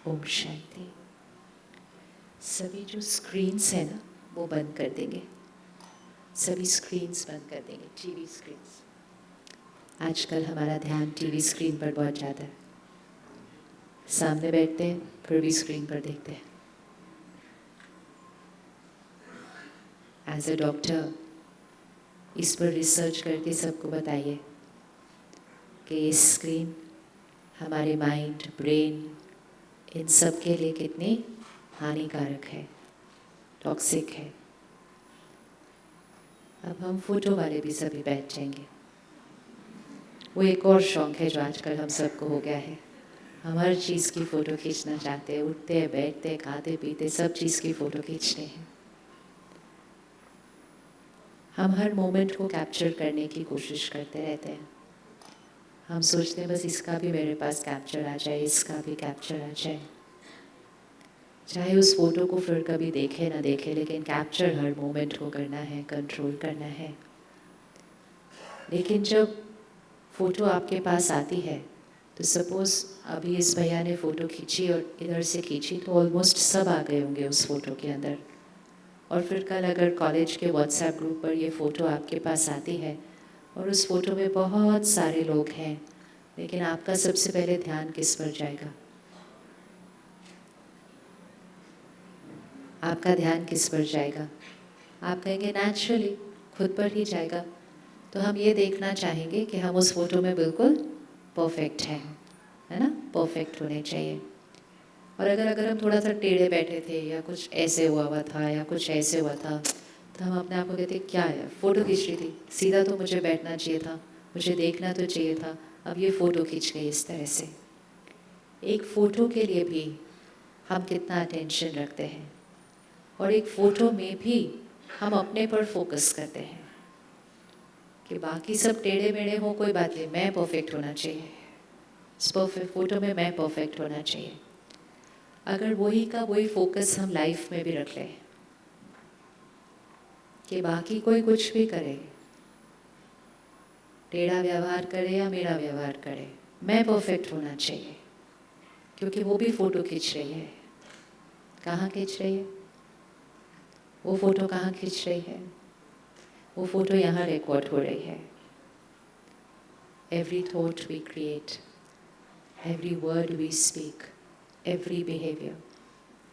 ओम शांति। सभी जो स्क्रीन्स हैं ना वो बंद कर देंगे, सभी स्क्रीन्स बंद कर देंगे, टीवी स्क्रीन्स। आजकल हमारा ध्यान टीवी स्क्रीन पर बहुत ज़्यादा है। सामने बैठते हैं फिर भी स्क्रीन पर देखते हैं। एज ए डॉक्टर इस पर रिसर्च करके सबको बताइए कि ये स्क्रीन हमारे माइंड, ब्रेन, इन सब के लिए कितनी हानिकारक है, टॉक्सिक है। अब हम फोटो वाले भी सभी बैठ जाएंगे। वो एक और शौक है जो आजकल हम सबको हो गया है। हम हर चीज़ की फ़ोटो खींचना चाहते हैं, उठते हैं, बैठते हैं, खाते पीते सब चीज़ की फ़ोटो खींचते हैं। हम हर मोमेंट को कैप्चर करने की कोशिश करते रहते हैं। हम सोचते हैं बस इसका भी मेरे पास कैप्चर आ जाए, इसका भी कैप्चर आ जाए। चाहे उस फ़ोटो को फिर कभी देखे ना देखे, लेकिन कैप्चर हर मोमेंट को करना है, कंट्रोल करना है। लेकिन जब फ़ोटो आपके पास आती है तो सपोज़ अभी इस भैया ने फ़ोटो खींची और इधर से खींची तो ऑलमोस्ट सब आ गए होंगे उस फ़ोटो के अंदर। और फिर कल अगर कॉलेज के व्हाट्सएप ग्रुप पर ये फ़ोटो आपके पास आती है और उस फ़ोटो में बहुत सारे लोग हैं, लेकिन आपका सबसे पहले ध्यान किस पर जाएगा? आपका ध्यान किस पर जाएगा? आप कहेंगे नेचुरली खुद पर ही जाएगा। तो हम ये देखना चाहेंगे कि हम उस फ़ोटो में बिल्कुल परफेक्ट हैं, है ना? परफेक्ट होने चाहिए। और अगर हम थोड़ा सा टेढ़े बैठे थे या कुछ ऐसे हुआ था या कुछ ऐसे हुआ था तो हम अपने आप को कहते क्या है, फ़ोटो खींच रही थी, सीधा तो मुझे बैठना चाहिए था, मुझे देखना तो चाहिए था, अब ये फ़ोटो खींच गई इस तरह से। एक फ़ोटो के लिए भी हम कितना अटेंशन रखते हैं और एक फ़ोटो में भी हम अपने पर फोकस करते हैं कि बाकी सब टेढ़े मेढ़े हो, कोई बात नहीं, मैं परफेक्ट होना चाहिए, इस परफेक्ट फ़ोटो में मैं परफेक्ट होना चाहिए। अगर वही का वही फोकस हम लाइफ में भी रख लें कि बाकी कोई कुछ भी करे, टेढ़ा व्यवहार करे या मेरा व्यवहार करे, मैं परफेक्ट होना चाहिए, क्योंकि वो भी फ़ोटो खींच रही है। कहाँ खींच रही है वो फ़ोटो? कहाँ खींच रही है वो फ़ोटो? यहाँ रिकॉर्ड हो रही है। Every thought we create, every word we speak, every behaviour,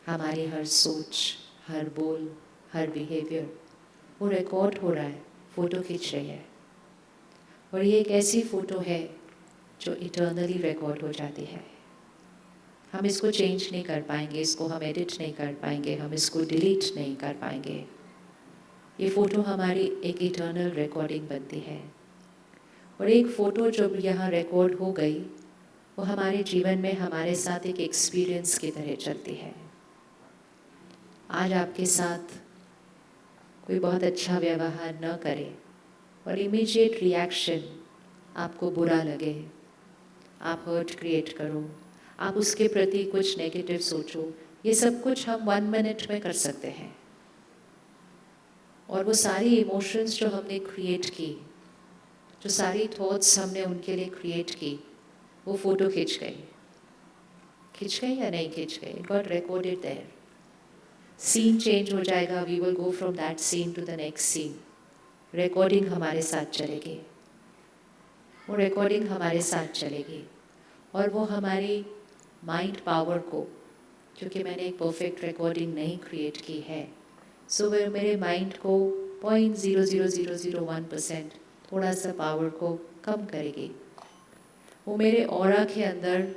हमारी हर सोच, हर बोल, हर बिहेवियर वो रिकॉर्ड हो रहा है, फ़ोटो खींच रही है। और ये एक ऐसी फ़ोटो है जो इटर्नली रिकॉर्ड हो जाती है। हम इसको चेंज नहीं कर पाएंगे, इसको हम एडिट नहीं कर पाएंगे, हम इसको डिलीट नहीं कर पाएंगे। ये फ़ोटो हमारी एक इटर्नल रिकॉर्डिंग बनती है। और एक फ़ोटो जब यहाँ रिकॉर्ड हो गई वो हमारे जीवन में हमारे साथ एक एक्सपीरियंस की तरह चलती है। आज आपके साथ कोई बहुत अच्छा व्यवहार न करे और इमीडिएट रिएक्शन आपको बुरा लगे, आप हर्ट क्रिएट करो, आप उसके प्रति कुछ नेगेटिव सोचो, ये सब कुछ हम 1 मिनट में कर सकते हैं। और वो सारी इमोशंस जो हमने क्रिएट की, जो सारी थॉट्स हमने उनके लिए क्रिएट की, वो फ़ोटो खींच गई या नहीं खींच गई? It got recorded there. Scene change हो जाएगा, we will go from that scene to the next scene. Recording हमारे साथ चलेगी, वो रिकॉर्डिंग हमारे साथ चलेगी और वो हमारी माइंड पावर को, क्योंकि मैंने एक परफेक्ट रिकॉर्डिंग नहीं क्रिएट की है, सो वह मेरे माइंड को 0.00001% थोड़ा सा पावर को कम करेगी। वो मेरे ऑरा के अंदर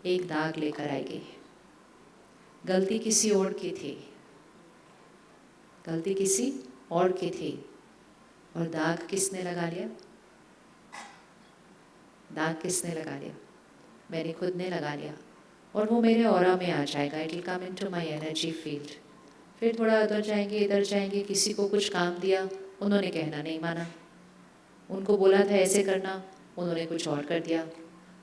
एक दाग लेकर आएगी। गलती किसी और की थी, गलती किसी और की थी और दाग किसने लगा लिया? दाग किसने लगा लिया? मैंने खुद ने लगा लिया। और वो मेरे ऑरा में आ जाएगा, it will come into my energy field. फिर थोड़ा उधर जाएंगे, इधर जाएंगे, किसी को कुछ काम दिया, उन्होंने कहना नहीं माना, उनको बोला था ऐसे करना, उन्होंने कुछ और कर दिया।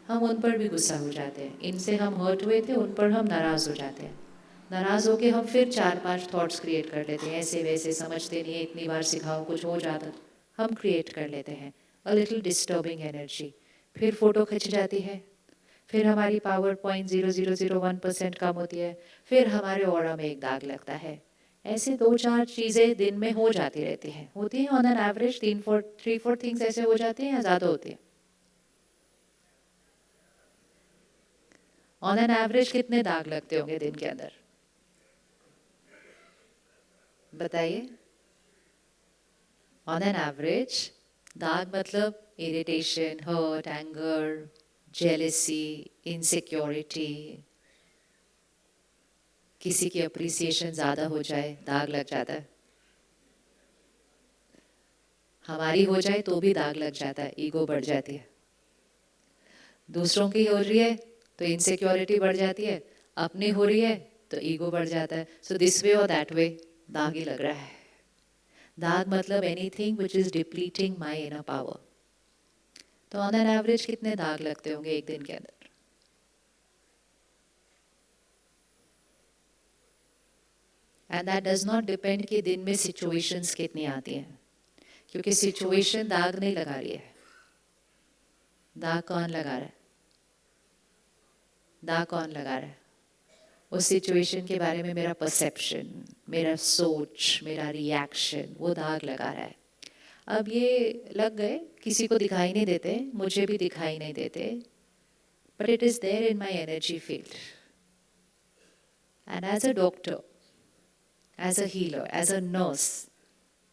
हम उन पर भी गुस्सा हो जाते हैं, इनसे हम हर्ट हुए थे, उन पर हम नाराज़ हो जाते हैं। नाराज़ होके हम फिर 4-5 थॉट्स क्रिएट कर लेते हैं, ऐसे वैसे, समझते नहीं है, इतनी बार सिखाओ कुछ हो जाता, हम क्रिएट कर लेते हैं अ लिटिल डिस्टर्बिंग एनर्जी। फिर फ़ोटो खिंच जाती है, फिर हमारी पावर 0.0001% कम होती है, फिर हमारे ऑरा में एक दाग लगता है। ऐसे 2-4 चीज़ें दिन में हो जाती रहती हैं, होती हैं ऑन एन एवरेज 3-4 थिंग्स ऐसे हो जाते हैं या ज़्यादा होती हैं? ऑन एन एवरेज कितने दाग लगते होंगे दिन के अंदर, बताइए? ऑन एन एवरेज दाग मतलब irritation, hurt, anger, jealousy, insecurity, किसी की अप्रिसिएशन ज़्यादा हो जाए दाग लग जाता है, हमारी हो जाए तो भी दाग लग जाता है, ईगो बढ़ जाती है। दूसरों की हो रही है तो इनसिक्योरिटी बढ़ जाती है, अपनी हो रही है तो ईगो बढ़ जाता है। सो दिस वे और दैट वे दाग ही लग रहा है। दाग मतलब anything which is depleting my inner power. तो ऑन एन एवरेज कितने दाग लगते होंगे एक दिन के अंदर? And that does not depend कि दिन में सिचुएशंस कितनी आती हैं, क्योंकि सिचुएशन दाग नहीं लगा रही है। दाग कौन लगा रहा है? दाग कौन लगा रहा है? उस सिचुएशन के बारे में मेरा परसेप्शन, मेरा सोच, मेरा रिएक्शन, वो दाग लगा रहा है। अब ये लग गए, किसी को दिखाई नहीं देते, मुझे भी दिखाई नहीं देते, but it is there in my energy field. And as a doctor, as a healer, as a nurse,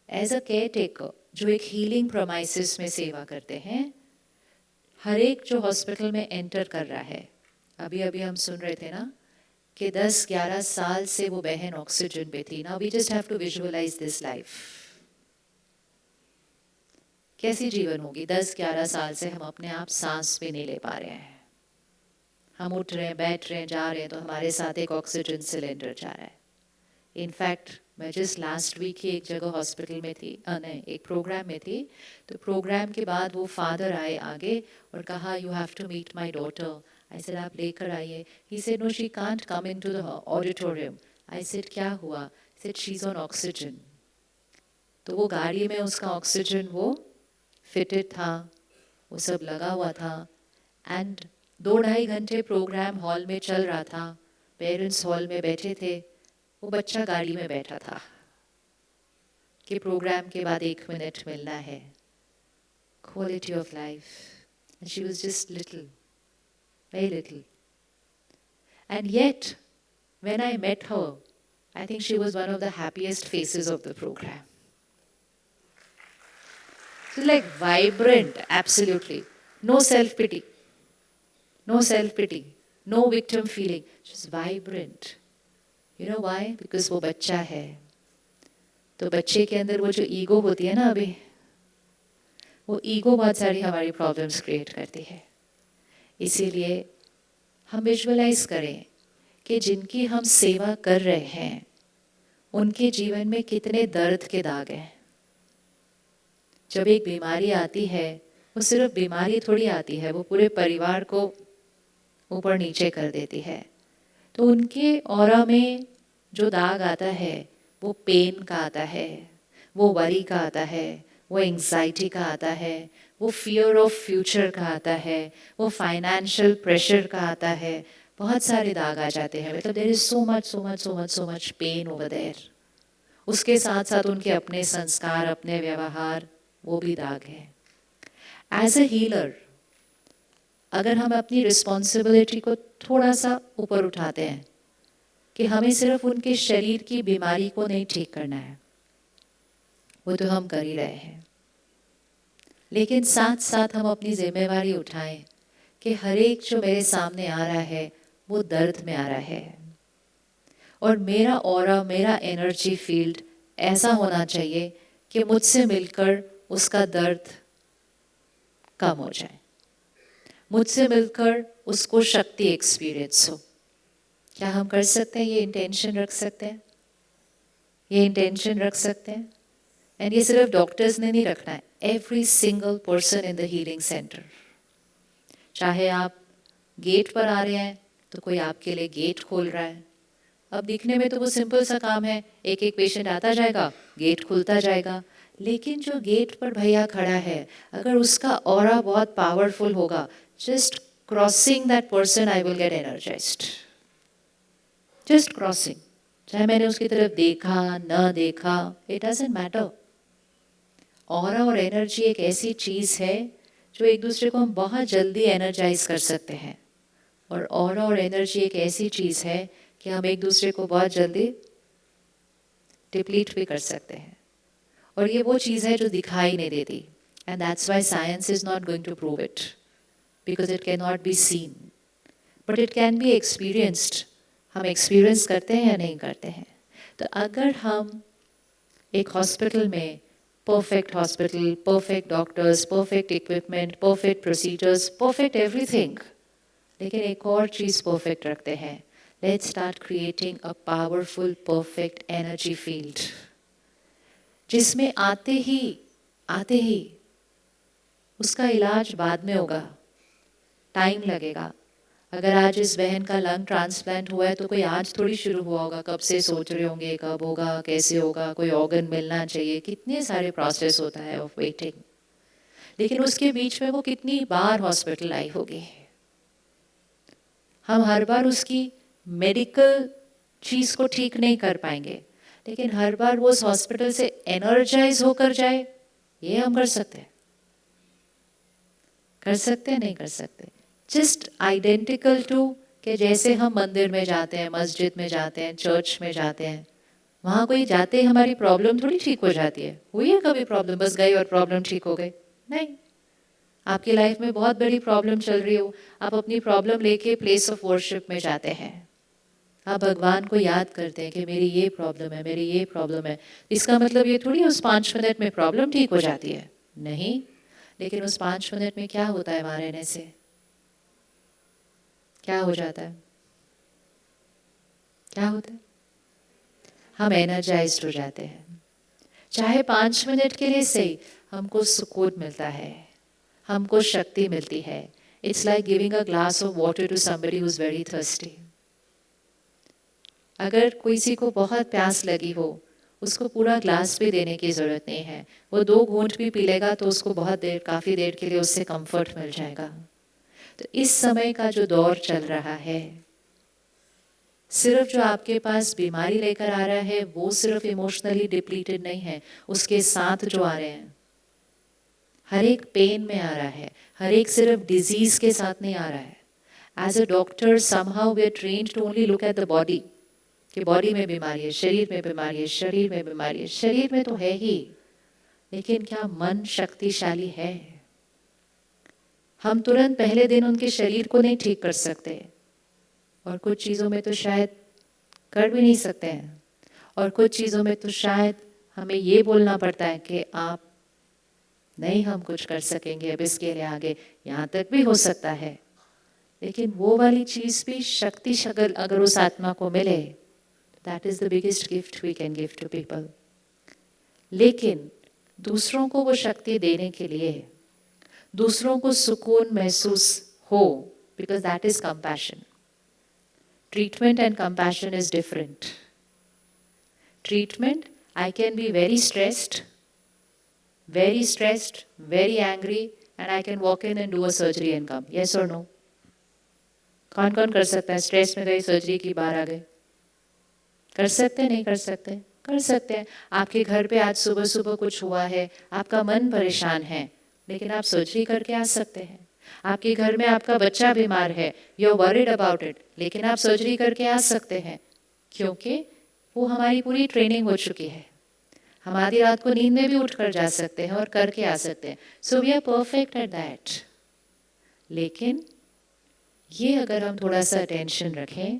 as a caretaker, जो एक healing premises में सेवा करते हैं, हर एक जो हॉस्पिटल में एंटर कर रहा है, अभी अभी हम सुन रहे थे ना कि 10-11 साल से वो बहन ऑक्सीजन पे थी। Now we just have to visualize this life. कैसी जीवन होगी? 10-11 साल से हम अपने आप सांस भी नहीं ले पा रहे हैं। हम उठ रहे हैं, बैठ रहे हैं, जा रहे हैं तो हमारे साथ एक ऑक्सीजन सिलेंडर जा रहा है। इनफैक्ट मैं जस्ट लास्ट वीक ही एक जगह हॉस्पिटल में थी, नहीं एक प्रोग्राम में थी, तो प्रोग्राम के बाद वो फादर आए आगे और कहा you have to meet my daughter. I said आप लेकर आइए। He said no she can't come into the auditorium. I said क्या हुआ? Said she is on oxygen. तो वो गाड़ी में उसका ऑक्सीजन वो फिटेड था, वो सब लगा हुआ था, एंड 2-2.5 घंटे प्रोग्राम हॉल में चल रहा था, पेरेंट्स हॉल में बैठे थे, वो बच्चा गाड़ी में बैठा था कि प्रोग्राम के बाद 1 मिनट मिलना है। Quality of life. And she was just little, very little, and yet when I met her, I think she was one of the happiest faces of the programme. She's like vibrant, absolutely. No self-pity. No self-pity. No victim feeling. She's vibrant. You know why? Because वो बच्चा है. तो बच्चे के अंदर वो जो ego होती है ना अभी, वो ईगो बहुत सारी हमारी प्रॉब्लम्स क्रिएट करती है। इसीलिए हम विजुअलाइज करें कि जिनकी हम सेवा कर रहे हैं, उनके जीवन में कितने दर्द के दाग हैं। जब एक बीमारी आती है, वो सिर्फ बीमारी थोड़ी आती है, वो पूरे परिवार को ऊपर नीचे कर देती है। तो उनके ऑरा में जो दाग आता है, वो पेन का आता है, वो वरी का आता है, वो एंग्जाइटी का आता है, वो फियर ऑफ फ्यूचर का आता है, वो फाइनेंशियल प्रेशर का आता है। बहुत सारे दाग आ जाते हैं। मतलब there is so much so much so much so much pain over there. उसके साथ साथ उनके अपने संस्कार, अपने व्यवहार, वो भी दाग है। एज अ हीलर, अगर हम अपनी रिस्पॉन्सिबिलिटी को थोड़ा सा ऊपर उठाते हैं कि हमें सिर्फ उनके शरीर की बीमारी को नहीं ठीक करना है, वो तो हम कर ही रहे हैं, लेकिन साथ साथ हम अपनी जिम्मेवारी उठाएं कि हर एक जो मेरे सामने आ रहा है वो दर्द में आ रहा है, और मेरा ऑरा, मेरा एनर्जी फील्ड ऐसा होना चाहिए कि मुझसे मिलकर उसका दर्द कम हो जाए, मुझसे मिलकर उसको शक्ति एक्सपीरियंस हो। क्या हम कर सकते हैं? ये इंटेंशन रख सकते हैं, ये इंटेंशन रख सकते हैं। एंड ये सिर्फ डॉक्टर्स ने नहीं रखना है, every single person in the healing centre. चाहे आप गेट पर आ रहे हैं तो कोई आपके लिए गेट खोल रहा है। अब दिखने में तो वो सिंपल सा काम है, एक एक पेशेंट आता जाएगा, गेट खुलता जाएगा, लेकिन जो गेट पर भैया खड़ा है, अगर उसका ऑरा बहुत पावरफुल होगा, just crossing that person I will get energised, just crossing, चाहे मैंने उसकी तरफ देखा न देखा, इट डजंट मैटर। ऑरा और एनर्जी एक ऐसी चीज़ है जो एक दूसरे को हम बहुत जल्दी एनर्जाइज कर सकते हैं, और ऑरा और एनर्जी एक ऐसी चीज़ है कि हम एक दूसरे को बहुत जल्दी डिप्लीट भी कर सकते हैं। और ये वो चीज़ है जो दिखाई नहीं देती, and that's why science is not going to prove it, because it can not be seen, but it can be experienced. हम एक्सपीरियंस करते हैं या नहीं करते हैं। तो अगर हम एक हॉस्पिटल में perfect hospital, perfect doctors, perfect equipment, perfect procedures, perfect everything, लेकिन एक और चीज़ परफेक्ट रखते हैं, let's start creating a powerful perfect energy field, जिसमें आते ही उसका इलाज बाद में होगा, टाइम लगेगा। अगर आज इस बहन का लंग ट्रांसप्लांट हुआ है तो कोई आज थोड़ी शुरू हुआ होगा, कब से सोच रहे होंगे कब होगा, कैसे होगा, कोई ऑर्गन मिलना चाहिए, कितने सारे प्रोसेस होता है ऑफ वेटिंग। लेकिन उसके बीच में वो कितनी बार हॉस्पिटल आई होगी। हम हर बार उसकी मेडिकल चीज़ को ठीक नहीं कर पाएंगे, लेकिन हर बार वो उस हॉस्पिटल से एनर्जाइज होकर जाए, ये हम कर सकते हैं। कर सकते हैं, नहीं कर सकते। जस्ट आइडेंटिकल टू कि जैसे हम मंदिर में जाते हैं, मस्जिद में जाते हैं, चर्च में जाते हैं, वहाँ कोई जाते ही हमारी प्रॉब्लम थोड़ी ठीक हो जाती है। हुई है कभी प्रॉब्लम, बस गई और प्रॉब्लम ठीक हो गई? नहीं। आपकी लाइफ में बहुत बड़ी प्रॉब्लम चल रही हो, आप अपनी प्रॉब्लम लेके प्लेस ऑफ वर्शिप में जाते हैं, आप भगवान को याद करते हैं कि मेरी ये प्रॉब्लम है, मेरी ये प्रॉब्लम है। इसका मतलब ये थोड़ी उस 5 मिनट में प्रॉब्लम ठीक हो जाती है, नहीं। लेकिन उस 5 मिनट में क्या होता है वहाँ रहने से? क्या हो जाता है? क्या होता है? हम एनर्जाइज्ड हो जाते हैं। चाहे 5 मिनट के लिए सही, हमको सुकून मिलता है, हमको शक्ति मिलती है। It's like giving a glass of water to somebody who is very thirsty. अगर किसी को बहुत प्यास लगी हो, उसको पूरा ग्लास भी देने की ज़रूरत नहीं है, वो 2 घूंट भी पी लेगा तो उसको बहुत देर, काफ़ी देर के लिए उससे कंफर्ट मिल जाएगा। तो इस समय का जो दौर चल रहा है, सिर्फ जो आपके पास बीमारी लेकर आ रहा है वो सिर्फ इमोशनली डिप्लीटेड नहीं है, उसके साथ जो आ रहे हैं, हर एक पेन में आ रहा है, हर एक सिर्फ डिजीज के साथ नहीं आ रहा है। As a doctor somehow we are trained to only look at the body, कि बॉडी में बीमारी है, शरीर में बीमारी है, शरीर में बीमारी है। शरीर में तो है ही, लेकिन क्या मन शक्तिशाली है? हम तुरंत पहले दिन उनके शरीर को नहीं ठीक कर सकते, और कुछ चीज़ों में तो शायद कर भी नहीं सकते हैं, और कुछ चीज़ों में तो शायद हमें ये बोलना पड़ता है कि आप नहीं, हम कुछ कर सकेंगे अब इसके लिए आगे, यहाँ तक भी हो सकता है। लेकिन वो वाली चीज़ भी शक्ति अगर उस आत्मा को मिले, that is the biggest gift we can give to people. लेकिन दूसरों को वो शक्ति देने के लिए, दूसरों को सुकून महसूस हो, because that is compassion. Treatment and compassion is different. Treatment, I can be very stressed, very angry, and I can walk in and do a surgery and come. Yes or no? कौन कौन कर सकता है? Stress में गए, surgery की बाहर आ गए, कर सकते हैं, नहीं कर सकते? कर सकते हैं। आपके घर पे आज सुबह सुबह कुछ हुआ है, आपका मन परेशान है, लेकिन आप सर्जरी करके आ सकते हैं। आपके घर में आपका बच्चा बीमार है, you are worried about it, लेकिन आप सर्जरी करके आ सकते हैं, क्योंकि वो हमारी पूरी ट्रेनिंग हो चुकी है। हम आधी रात को नींद में भी उठ कर जा सकते हैं और करके आ सकते हैं। So we are perfect at that. लेकिन ये अगर हम थोड़ा सा अटेंशन रखें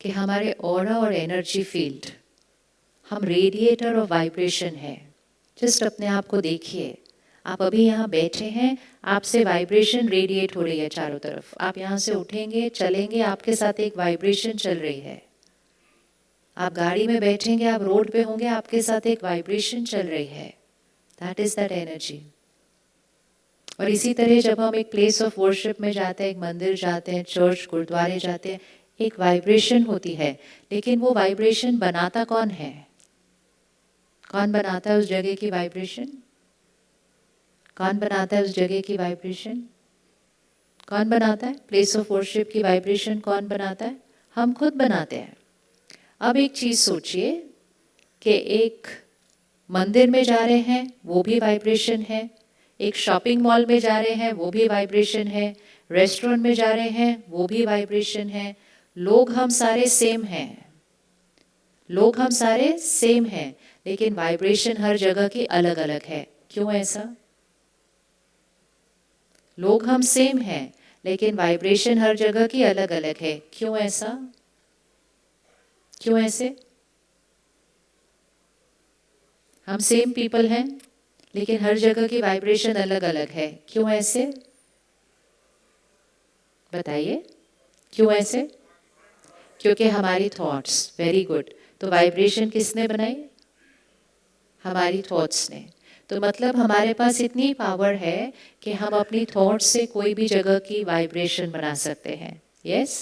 कि हमारे ऑरा और एनर्जी फील्ड, हम रेडिएटर और वाइब्रेशन है। जस्ट अपने आप को देखिए, आप अभी यहाँ बैठे हैं, आपसे वाइब्रेशन रेडिएट हो रही है चारों तरफ। आप यहाँ से उठेंगे, चलेंगे, आपके साथ एक वाइब्रेशन चल रही है। आप गाड़ी में बैठेंगे, आप रोड पे होंगे, आपके साथ एक वाइब्रेशन चल रही है। That is that energy. और इसी तरह जब हम एक प्लेस ऑफ वर्शिप में जाते हैं, एक मंदिर जाते हैं, चर्च, गुरुद्वारे जाते हैं, एक वाइब्रेशन होती है। लेकिन वो वाइब्रेशन बनाता कौन है? कौन बनाता है उस जगह की वाइब्रेशन? कौन बनाता है उस जगह की वाइब्रेशन? कौन बनाता है? प्लेस ऑफ वर्शिप की वाइब्रेशन कौन बनाता है? हम खुद बनाते हैं। अब एक चीज़ सोचिए कि एक मंदिर में जा रहे हैं वो भी वाइब्रेशन है, एक शॉपिंग मॉल में जा रहे हैं वो भी वाइब्रेशन है, रेस्टोरेंट में जा रहे हैं वो भी वाइब्रेशन है। लोग हम सारे सेम हैं, लोग हम सारे सेम हैं, लेकिन वाइब्रेशन हर जगह की अलग अलग है। क्यों ऐसा? लोग हम सेम हैं लेकिन वाइब्रेशन हर जगह की अलग अलग है। क्यों ऐसा? क्यों ऐसे? हम सेम पीपल हैं लेकिन हर जगह की वाइब्रेशन अलग अलग है। क्यों ऐसे? बताइए, क्यों ऐसे? क्योंकि हमारी थॉट्स, वेरी गुड, तो वाइब्रेशन किसने बनाई? हमारी थॉट्स ने। तो मतलब हमारे पास इतनी पावर है कि हम अपनी थॉट्स से कोई भी जगह की वाइब्रेशन बना सकते हैं। Yes,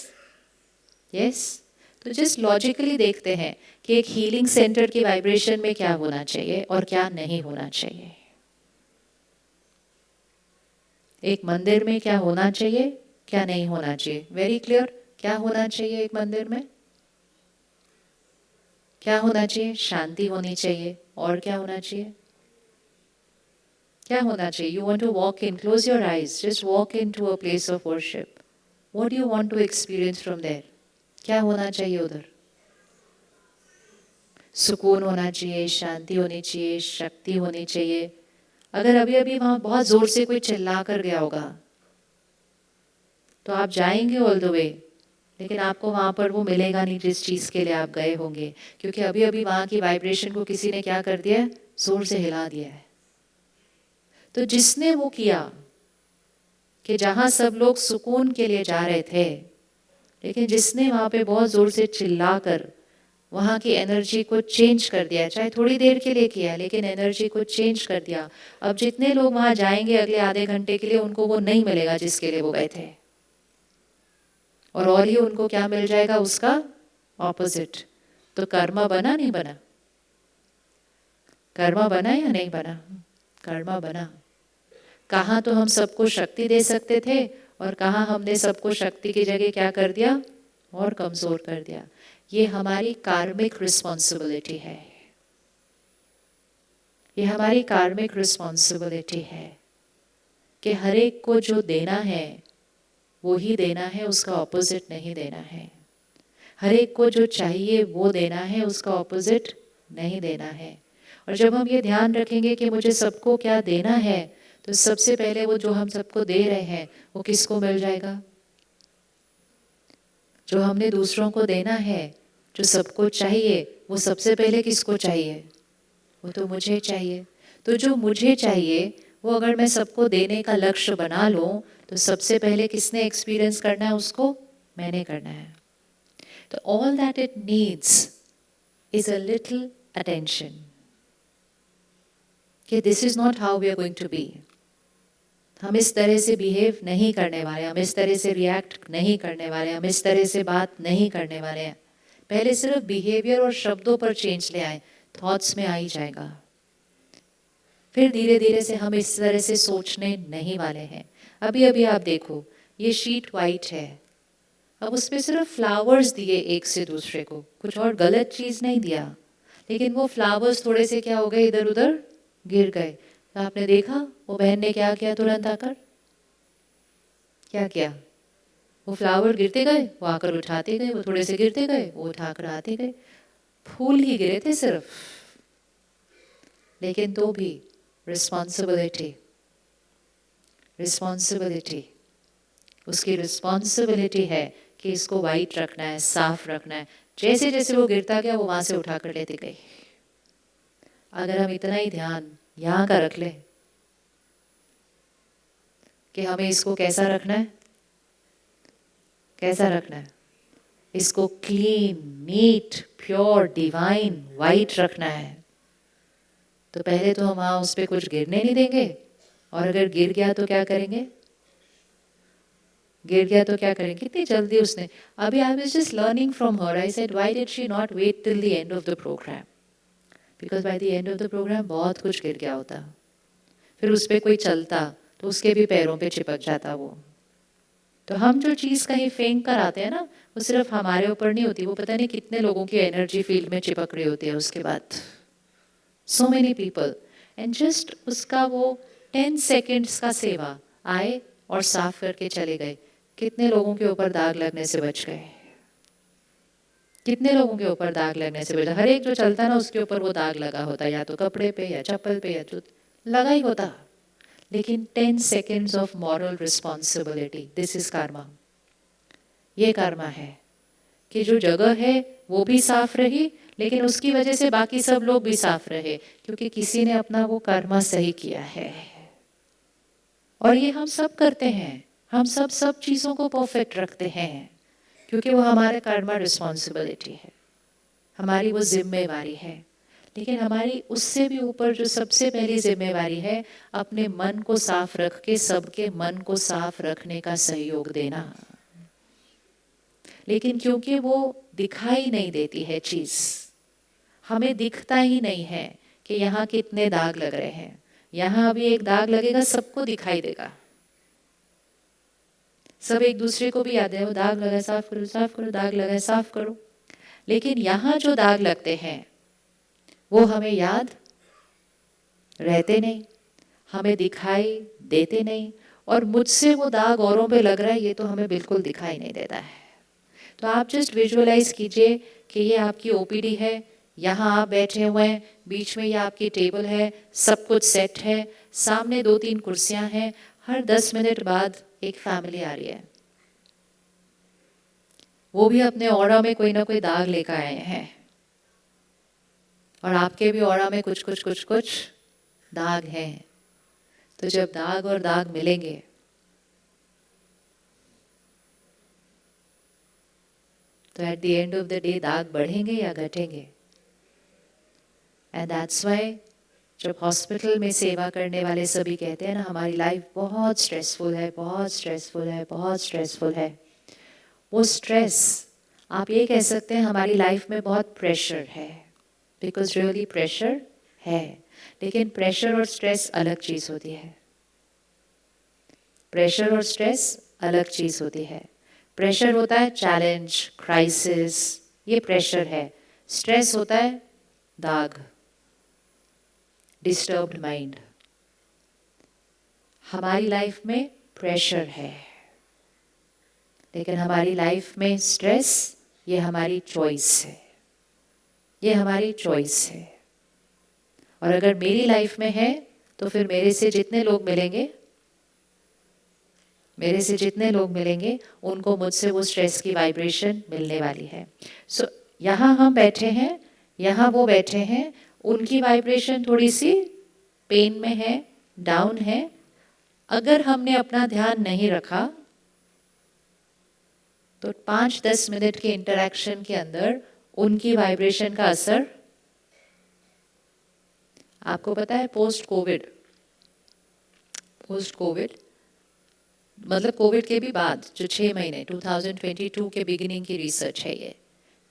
yes. तो जस्ट लॉजिकली देखते हैं कि एक हीलिंग सेंटर की वाइब्रेशन में क्या होना चाहिए और क्या नहीं होना चाहिए। एक मंदिर में क्या होना चाहिए, क्या नहीं होना चाहिए। Very clear. क्या होना चाहिए एक मंदिर में? क्या होना चाहिए? शांति होनी चाहिए। और क्या होना चाहिए? क्या होना चाहिए? You want to walk in, close your eyes, just walk in to a place of worship. What do you want to experience from there? क्या होना चाहिए उधर? सुकून होना चाहिए, शांति होनी चाहिए, शक्ति होनी चाहिए। अगर अभी अभी वहां बहुत जोर से कोई चिल्ला कर गया होगा तो आप जाएंगे ऑल द वे, लेकिन आपको वहां पर वो मिलेगा नहीं जिस चीज के लिए आप गए होंगे, क्योंकि अभी अभी वहां की वाइब्रेशन को किसी ने क्या कर दिया है? जोर से हिला दिया है। तो जिसने वो किया कि जहां सब लोग सुकून के लिए जा रहे थे, लेकिन जिसने वहां पे बहुत जोर से चिल्लाकर वहां की एनर्जी को चेंज कर दिया, चाहे थोड़ी देर के लिए किया लेकिन एनर्जी को चेंज कर दिया, अब जितने लोग वहां जाएंगे अगले आधे घंटे के लिए उनको वो नहीं मिलेगा जिसके लिए वो गए थे, और ही उनको क्या मिल जाएगा? उसका ऑपोजिट। तो कर्मा बना नहीं बना? कर्मा बना या नहीं बना? कर्मा बना। कहाँ तो हम सबको शक्ति दे सकते थे और कहाँ हमने सबको शक्ति की जगह क्या कर दिया? और कमजोर कर दिया। ये हमारी कार्मिक रिस्पॉन्सिबिलिटी है, ये हमारी कार्मिक रिस्पॉन्सिबिलिटी है कि हर एक को जो देना है वो ही देना है, उसका ऑपोजिट नहीं देना है। हर एक को जो चाहिए वो देना है, उसका ऑपोजिट नहीं देना है। और जब हम ये ध्यान रखेंगे कि मुझे सबको क्या देना है, तो सबसे पहले वो जो हम सबको दे रहे हैं वो किसको मिल जाएगा? जो हमने दूसरों को देना है, जो सबको चाहिए, वो सबसे पहले किसको चाहिए? वो तो मुझे चाहिए। तो जो मुझे चाहिए वो अगर मैं सबको देने का लक्ष्य बना लूं, तो सबसे पहले किसने एक्सपीरियंस करना है उसको? मैंने करना है। तो all that it needs is a little attention. कि this is not how we are going to be. हम इस तरह से बिहेव नहीं करने वाले, हम इस तरह से रिएक्ट नहीं करने वाले, हम इस तरह से बात नहीं करने वाले हैं। पहले सिर्फ बिहेवियर और शब्दों पर चेंज ले आए, थॉट्स में आ ही जाएगा। फिर धीरे धीरे से हम इस तरह से सोचने नहीं वाले हैं। अभी अभी आप देखो, ये शीट वाइट है, अब उस पर सिर्फ फ्लावर्स दिए एक से दूसरे को, कुछ और गलत चीज नहीं दिया, लेकिन वो फ्लावर्स थोड़े से क्या हो गए? इधर उधर गिर गए। तो आपने देखा वो बहन ने क्या किया? तुरंत आकर क्या किया? वो फ्लावर गिरते गए, वो आकर उठाते गए, वो थोड़े से गिरते गए, वो उठाकर आते गए। फूल ही गिरे थे सिर्फ, लेकिन तो भी रिस्पॉन्सिबिलिटी, रिस्पॉन्सिबिलिटी, उसकी रिस्पॉन्सिबिलिटी है कि इसको वाइट रखना है, साफ रखना है। जैसे जैसे वो गिरता गया वो वहां से उठा कर लेते गए। अगर हम इतना ही ध्यान यहाँ का रख ले कि हमें इसको कैसा रखना है, कैसा रखना है, इसको clean, neat, pure, divine, white रखना है, तो पहले तो हम वहां उस पर कुछ गिरने नहीं देंगे, और अगर गिर गया तो क्या करेंगे? गिर गया तो क्या करेंगे? कितनी जल्दी उसने, अभी I was just learning from her, I said why did she not wait till the end of the programme, because by the end of the programme बहुत कुछ गिर गया होता, फिर उस पर कोई चलता तो उसके भी पैरों पे चिपक जाता वो। तो हम जो चीज़ कहीं फेंक कर आते हैं ना, वो सिर्फ हमारे ऊपर नहीं होती, वो पता नहीं कितने लोगों की एनर्जी फील्ड में चिपक रही होती है उसके बाद। So many people, and just उसका वो 10 सेकेंड्स का सेवा, आए और साफ करके चले गए, कितने लोगों के ऊपर दाग लगने से बच गए, कितने लोगों के ऊपर दाग लगने से बचा। हर एक जो चलता है ना उसके ऊपर वो दाग लगा होता, या तो कपड़े पे या चप्पल पे या जूत लगा ही होता। लेकिन 10 seconds of moral responsibility, this is Karma. ये कर्मा है कि जो जगह है वो भी साफ रही, लेकिन उसकी वजह से बाकी सब लोग भी साफ रहे, क्योंकि किसी ने अपना वो कर्मा सही किया है। और ये हम सब करते हैं, हम सब चीज़ों को परफेक्ट रखते हैं, क्योंकि वो हमारे कर्मा रिस्पॉन्सिबिलिटी है, हमारी वो जिम्मेवारी है। लेकिन हमारी उससे भी ऊपर जो सबसे पहली जिम्मेवारी है, अपने मन को साफ रख के सबके मन को साफ रखने का सहयोग देना। लेकिन क्योंकि वो दिखाई नहीं देती है चीज़, हमें दिखता ही नहीं है कि यहाँ कितने दाग लग रहे हैं। यहाँ अभी एक दाग लगेगा, सबको दिखाई देगा, सब एक दूसरे को भी याद है, वो दाग लगा है साफ करो, साफ करो, दाग लगा है साफ करो। लेकिन यहाँ जो दाग लगते हैं वो हमें याद रहते नहीं, हमें दिखाई देते नहीं, और मुझसे वो दाग औरों पे लग रहा है ये तो हमें बिल्कुल दिखाई नहीं देता है। तो आप जस्ट विजुअलाइज कीजिए कि ये आपकी ओपीडी है, यहाँ आप बैठे हुए हैं, बीच में ये आपकी टेबल है, सब कुछ सेट है, सामने 2-3 कुर्सियाँ हैं, हर 10 मिनट बाद एक फैमिली आ रही है, वो भी अपने ऑरा में कोई ना कोई दाग लेकर आए हैं, और आपके भी ऑरा में कुछ कुछ कुछ कुछ दाग हैं। तो जब दाग और दाग मिलेंगे तो at the end of the day दाग बढ़ेंगे या घटेंगे। एंड दैट्स वाई जब हॉस्पिटल में सेवा करने वाले सभी कहते हैं ना हमारी लाइफ बहुत स्ट्रेसफुल है, बहुत स्ट्रेसफुल है, बहुत स्ट्रेसफुल है, वो स्ट्रेस आप ये कह सकते हैं हमारी लाइफ में बहुत प्रेशर है, बिकॉज रियली प्रेशर है। लेकिन प्रेशर और स्ट्रेस अलग चीज़ होती है, प्रेशर और स्ट्रेस अलग चीज़ होती है। प्रेशर होता है चैलेंज, क्राइसिस, ये प्रेशर है। स्ट्रेस होता है दाग, डिस्टर्ब्ड माइंड। हमारी लाइफ में प्रेशर है, लेकिन हमारी लाइफ में स्ट्रेस, ये हमारी चॉइस है, ये हमारी चॉइस है। और अगर मेरी लाइफ में है तो फिर मेरे से जितने लोग मिलेंगे, मेरे से जितने लोग मिलेंगे उनको मुझसे वो स्ट्रेस की वाइब्रेशन मिलने वाली है। सो यहाँ हम बैठे हैं, यहाँ वो बैठे हैं, उनकी वाइब्रेशन थोड़ी सी पेन में है, डाउन है। अगर हमने अपना ध्यान नहीं रखा तो 5-10 मिनट के इंटरैक्शन के अंदर उनकी वाइब्रेशन का असर, आपको पता है पोस्ट कोविड मतलब कोविड के भी बाद जो 6 महीने 2022 के बिगिनिंग की रिसर्च है, ये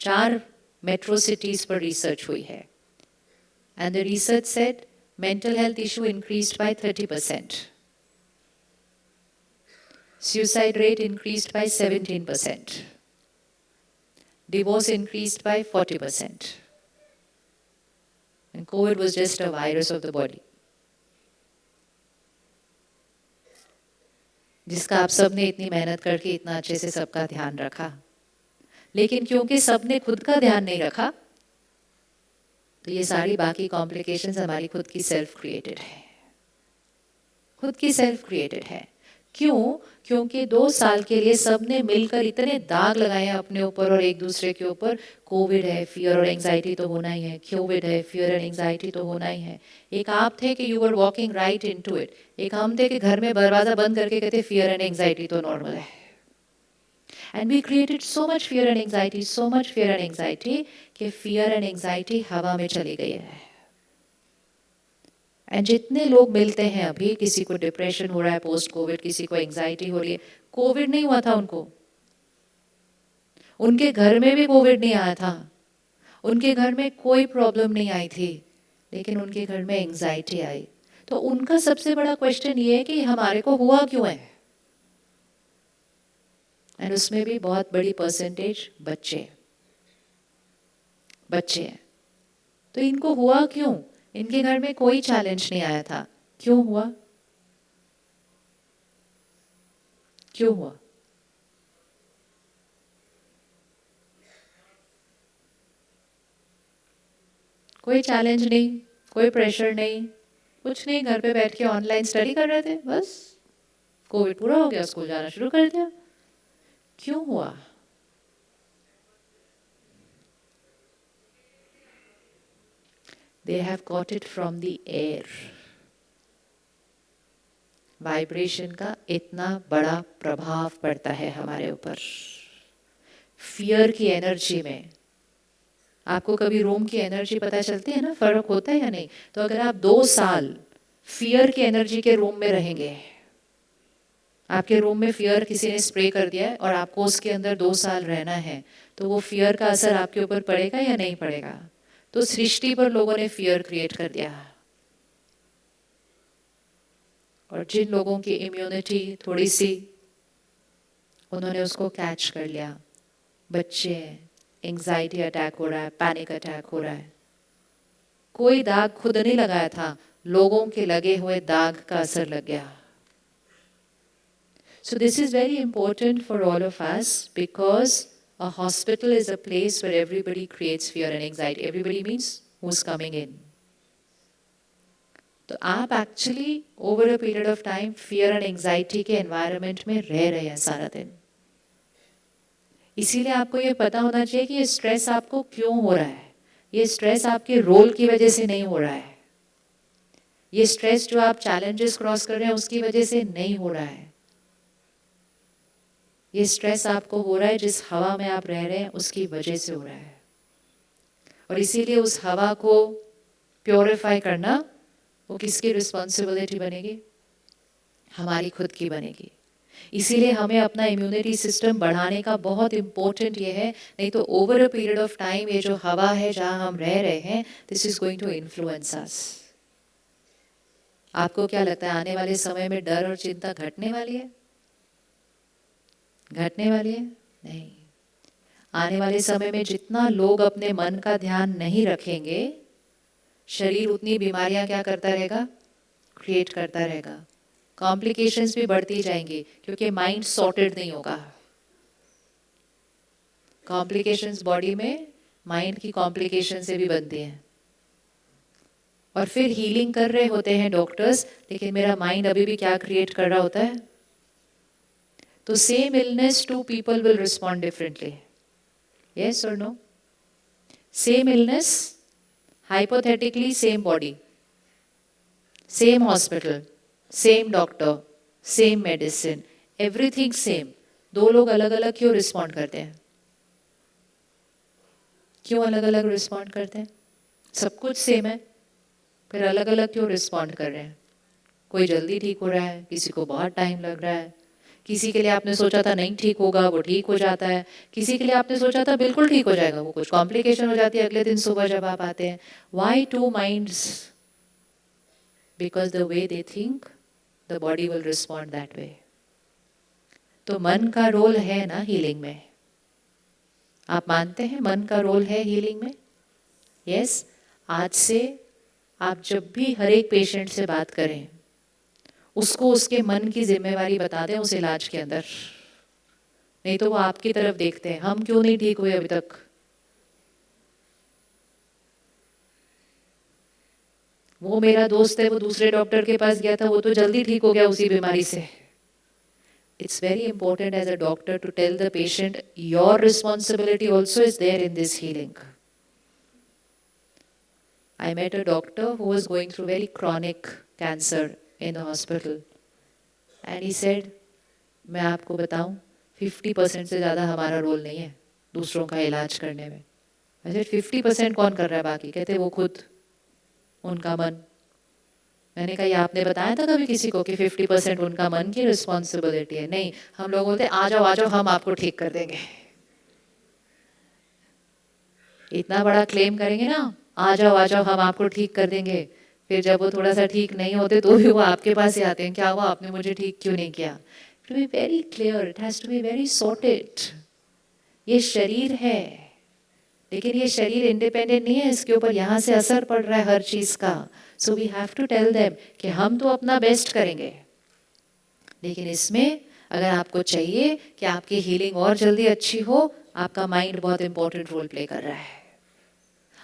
4 मेट्रो सिटीज पर रिसर्च हुई है, and the research said mental health issue increased by 30%, suicide rate increased by 17%, divorce increased by 40%, and COVID was just a virus of the body, जिसका आप सब ने इतनी मेहनत करके इतना अच्छे से सबका ध्यान रखा। लेकिन क्योंकि सबने खुद का ध्यान नहीं रखा तो ये सारी बाकी कॉम्प्लिकेशंस हमारी खुद की सेल्फ क्रिएटेड है, खुद की सेल्फ क्रिएटेड है। क्यों? क्योंकि 2 साल के लिए सबने मिलकर इतने दाग लगाए हैं अपने ऊपर और एक दूसरे के ऊपर। कोविड है, फियर और एंजाइटी तो होना ही है, कोविड है, फियर एंड एंजाइटी तो होना ही है। एक आप थे कि you were walking right into it, एक हम थे कि घर में दरवाजा बंद करके कहते फियर एंड एंजाइटी तो नॉर्मल है। And we created so much fear and anxiety, so much fear and anxiety कि फियर एंड एंजाइटी हवा में चली गई है। एंड जितने लोग मिलते हैं अभी, किसी को डिप्रेशन हो रहा है पोस्ट कोविड, किसी को एंजाइटी हो रही है, कोविड नहीं हुआ था उनको, उनके घर में भी कोविड नहीं आया था, उनके घर में कोई प्रॉब्लम नहीं आई थी, लेकिन उनके घर में एंजाइटी आई। तो उनका सबसे बड़ा क्वेश्चन ये है कि हमारे को हुआ क्यों है, एंड उसमें भी बहुत बड़ी परसेंटेज बच्चे हैं। तो इनको हुआ क्यों? इनके घर में कोई चैलेंज नहीं आया था, क्यों हुआ? क्यों हुआ? कोई चैलेंज नहीं, कोई प्रेशर नहीं, कुछ नहीं, घर पे बैठ के ऑनलाइन स्टडी कर रहे थे, बस कोविड पूरा हो गया, स्कूल जाना शुरू कर दिया। क्यों हुआ? They have got it from the air. Vibration का इतना बड़ा प्रभाव पड़ता है हमारे ऊपर। फियर की एनर्जी में, आपको कभी रूम की एनर्जी पता चलती है ना, फर्क होता है या नहीं? तो अगर आप 2 साल फियर की एनर्जी के रूम में रहेंगे, आपके रूम में फियर किसी ने स्प्रे कर दिया है और आपको उसके अंदर 2 साल रहना है, तो वो फियर का असर आपके ऊपर पड़ेगा या नहीं पड़ेगा? तो सृष्टि पर लोगों ने फियर क्रिएट कर दिया, और जिन लोगों की इम्यूनिटी थोड़ी सी, उन्होंने उसको कैच कर लिया। बच्चे, एंजाइटी अटैक हो रहा है, पैनिक अटैक हो रहा है। कोई दाग खुद नहीं लगाया था, लोगों के लगे हुए दाग का असर लग गया। So this is very important for all of us, because a hospital is a place where everybody creates fear and anxiety. Everybody means who's coming in. तो आप actually over a period of time fear and anxiety के environment में रह रहे हैं सारा दिन। इसीलिए आपको ये पता होना चाहिए कि ये स्ट्रेस आपको क्यों हो रहा है। ये स्ट्रेस आपके रोल की वजह से नहीं हो रहा है। ये स्ट्रेस जो आप चैलेंजेस क्रॉस कर रहे हैं उसकी वजह से नहीं हो रहा है। ये स्ट्रेस आपको हो रहा है जिस हवा में आप रह रहे हैं उसकी वजह से हो रहा है। और इसीलिए उस हवा को प्योरीफाई करना, वो किसकी रिस्पॉन्सिबिलिटी बनेगी? हमारी खुद की बनेगी। इसीलिए हमें अपना इम्यूनिटी सिस्टम बढ़ाने का बहुत इम्पोर्टेंट ये है, नहीं तो over a period of time ये जो हवा है जहाँ हम रह रहे हैं, this is going to influence us. आपको क्या लगता है आने वाले समय में डर और चिंता घटने वाली है? घटने वाली है? नहीं। आने वाले समय में जितना लोग अपने मन का ध्यान नहीं रखेंगे, शरीर उतनी बीमारियां क्या करता रहेगा? क्रिएट करता रहेगा। कॉम्प्लिकेशंस भी बढ़ती जाएंगी क्योंकि माइंड सॉर्टेड नहीं होगा। कॉम्प्लिकेशंस बॉडी में माइंड की कॉम्प्लिकेशन से भी बनती हैं। और फिर हीलिंग कर रहे होते हैं डॉक्टर्स, लेकिन मेरा माइंड अभी भी क्या क्रिएट कर रहा होता है? तो same illness two people will respond differently, yes और no? Same illness, hypothetically same body, same hospital, same doctor, same medicine, everything same, 2 लोग अलग अलग क्यों रिस्पॉन्ड करते हैं? क्यों अलग अलग रिस्पॉन्ड करते हैं? सब कुछ सेम है, फिर अलग अलग क्यों रिस्पॉन्ड कर रहे हैं? कोई जल्दी ठीक हो रहा है, किसी को बहुत टाइम लग रहा है, किसी के लिए आपने सोचा था नहीं ठीक होगा, वो ठीक हो जाता है, किसी के लिए आपने सोचा था बिल्कुल ठीक हो जाएगा, वो कुछ कॉम्प्लिकेशन हो जाती है अगले दिन सुबह जब आप आते हैं। Why two minds? Because the way they think, the body will respond that way. तो मन का रोल है ना हीलिंग में? आप मानते हैं मन का रोल है हीलिंग में? यस। आज से आप जब भी हर एक पेशेंट से बात करें, उसको उसके मन की जिम्मेवारी बता दें उस इलाज के अंदर। नहीं तो वो आपकी तरफ देखते हैं, हम क्यों नहीं ठीक हुए अभी तक? वो मेरा दोस्त है, वो दूसरे डॉक्टर के पास गया था, वो तो जल्दी ठीक हो गया उसी बीमारी से। It's very important as a doctor to tell the patient your responsibility also is there in this healing. I met a doctor who was going through very chronic cancer in the hospital, and he said, मैं आपको बताऊं, 50% से ज़्यादा हमारा role नहीं है दूसरों का इलाज करने में। I said 50% कौन कर रहा है बाकी? कहते वो खुद, उनका मन। मैंने कहा ये आपने बताया था कभी किसी को कि 50% उनका मन की रिस्पॉन्सिबिलिटी है? नहीं, हम लोग बोलते आ जाओ हम आपको ठीक कर देंगे। इतना बड़ा क्लेम करेंगे ना, आ जाओ हम आपको ठीक कर देंगे, फिर जब वो थोड़ा सा ठीक नहीं होते तो भी वो आपके पास ही आते हैं, क्या हुआ, आपने मुझे ठीक क्यों नहीं किया? To be very clear, it has to be very sorted. ये शरीर है, लेकिन ये शरीर इंडिपेंडेंट नहीं है, इसके ऊपर यहाँ से असर पड़ रहा है हर चीज़ का. So we have to tell them कि हम तो अपना बेस्ट करेंगे, लेकिन इसमें अगर आपको चाहिए कि आपकी हीलिंग और जल्दी अच्छी हो, आपका माइंड बहुत इंपॉर्टेंट रोल प्ले कर रहा है.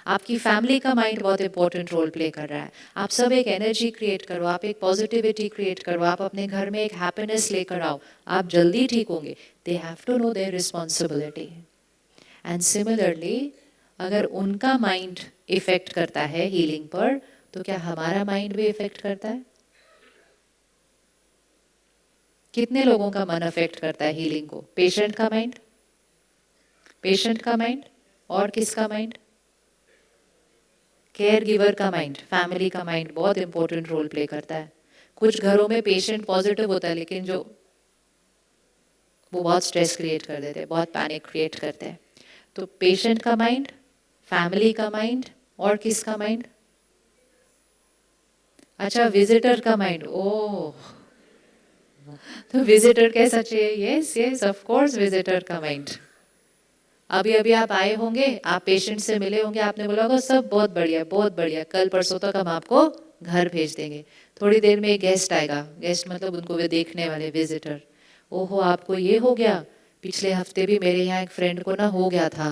आपकी फैमिली का माइंड बहुत इंपॉर्टेंट रोल प्ले कर रहा है. आप सब एक एनर्जी क्रिएट करो, आप एक पॉजिटिविटी क्रिएट करो, आप अपने घर में एक हैप्पीनेस लेकर आओ, आप जल्दी ठीक होंगे. They have to know their responsibility. And similarly अगर उनका माइंड इफेक्ट करता है हीलिंग पर, तो क्या हमारा माइंड भी इफेक्ट करता है? कितने लोगों का मन अफेक्ट करता है हीलिंग को? पेशेंट का माइंड, पेशेंट का माइंड, और किसका माइंड? केयर गिवर का माइंड, फैमिली का माइंड बहुत इंपॉर्टेंट रोल प्ले करता है. कुछ घरों में पेशेंट पॉजिटिव होता है, लेकिन जो वो बहुत स्ट्रेस क्रिएट कर देते हैं, बहुत पैनिक क्रिएट करते हैं. तो पेशेंट का माइंड, फैमिली का माइंड, और किसका माइंड? अच्छा, विजिटर का माइंड. ओह, तो विजिटर कैसा चाहिए? Yes yes, of course visitor का माइंड. अभी अभी आप आए होंगे, आप पेशेंट से मिले होंगे, आपने बोला होगा सब बहुत बढ़िया बहुत बढ़िया, कल परसों तक हम आपको घर भेज देंगे. थोड़ी देर में एक गेस्ट आएगा, गेस्ट मतलब उनको वे देखने वाले, विजिटर. ओहो, आपको ये हो गया, पिछले हफ्ते भी मेरे यहाँ एक फ्रेंड को ना हो गया था.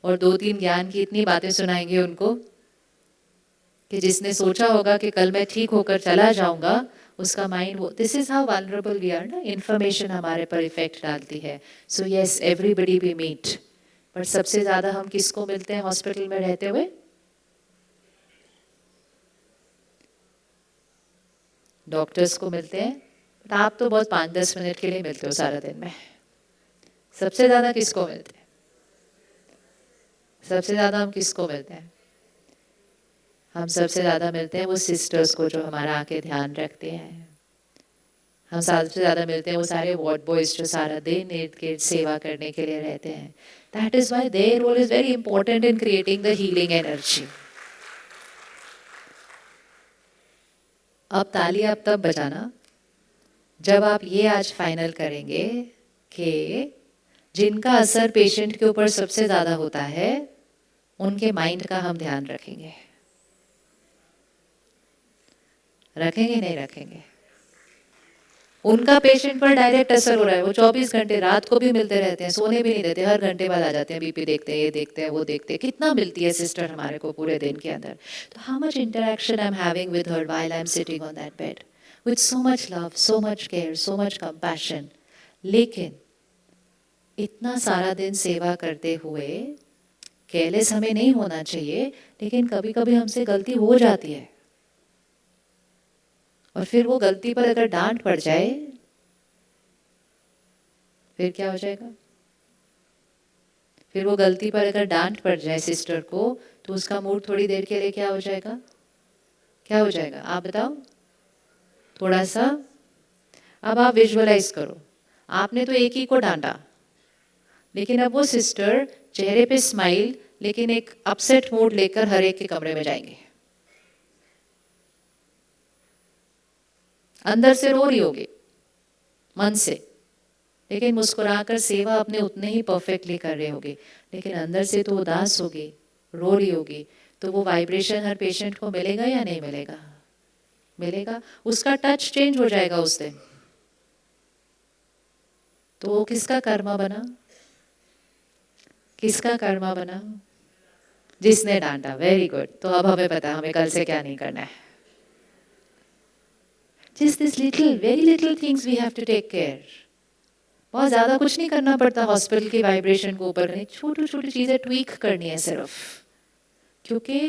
और 2-3 ज्ञान की इतनी बातें सुनाएंगे उनको कि जिसने सोचा होगा कि कल मैं ठीक होकर चला जाऊंगा, उसका माइंड वो. This is how vulnerable we are ना. इन्फॉर्मेशन हमारे पर इफेक्ट डालती है. So yes, everybody we meet, पर सबसे ज़्यादा हम किसको मिलते हैं हॉस्पिटल में रहते हुए? डॉक्टर्स को मिलते हैं. बट आप तो बहुत 5-10 मिनट के लिए मिलते हो सारा दिन में. सबसे ज़्यादा किसको मिलते हैं? सबसे ज़्यादा हम किसको मिलते हैं? हम सबसे ज़्यादा मिलते हैं वो सिस्टर्स को जो हमारा आके ध्यान रखते हैं. हम सबसे ज़्यादा मिलते हैं वो सारे वार्ड बॉयज़ जो सारा दिन इर्द गिर्द सेवा करने के लिए रहते हैं. That is why their role is very important in creating the healing energy. अब ताली आप तब बजाना जब आप ये आज फाइनल करेंगे कि जिनका असर पेशेंट के ऊपर सबसे ज़्यादा होता है, उनके माइंड का हम ध्यान रखेंगे. रखेंगे नहीं रखेंगे? उनका पेशेंट पर डायरेक्ट असर हो रहा है. वो 24 घंटे रात को भी मिलते रहते हैं, सोने भी नहीं देते, हर घंटे बाद आ जाते हैं, बीपी देखते हैं, ये देखते हैं, वो देखते हैं. कितना मिलती है सिस्टर हमारे को पूरे दिन के अंदर. तो how much interaction I am having with her while I am sitting on that bed with so much love, so much care, so much compassion. लेकिन इतना सारा दिन सेवा करते हुए केयरलेस हमें नहीं होना चाहिए, लेकिन कभी कभी हमसे गलती हो जाती है. और फिर वो गलती पर अगर डांट पड़ जाए, फिर क्या हो जाएगा? फिर वो गलती पर अगर डांट पड़ जाए सिस्टर को, तो उसका मूड थोड़ी देर के लिए क्या हो जाएगा? क्या हो जाएगा आप बताओ थोड़ा सा. अब आप विजुअलाइज करो, आपने तो एक ही को डांटा, लेकिन अब वो सिस्टर चेहरे पे स्माइल लेकिन एक अपसेट मूड लेकर हर एक के कमरे में जाएंगे. अंदर से रो रही होगी मन से, लेकिन मुस्कुराकर सेवा अपने उतने ही परफेक्टली कर रही होगी, लेकिन अंदर से तो उदास होगी, रो रही होगी. तो वो वाइब्रेशन हर पेशेंट को मिलेगा या नहीं मिलेगा? मिलेगा. उसका टच चेंज हो जाएगा उस दिन. तो वो किसका कर्मा बना? किसका कर्मा बना? जिसने डांटा. Very good. तो अब हमें पता है हमें कल से क्या नहीं करना है. Just this little, very little things we have to take care. बहुत ज़्यादा कुछ नहीं करना पड़ता हॉस्पिटल की वाइब्रेशन को ऊपर करने. छोटी छोटी चीज़ें ट्वीक करनी है सिर्फ, क्योंकि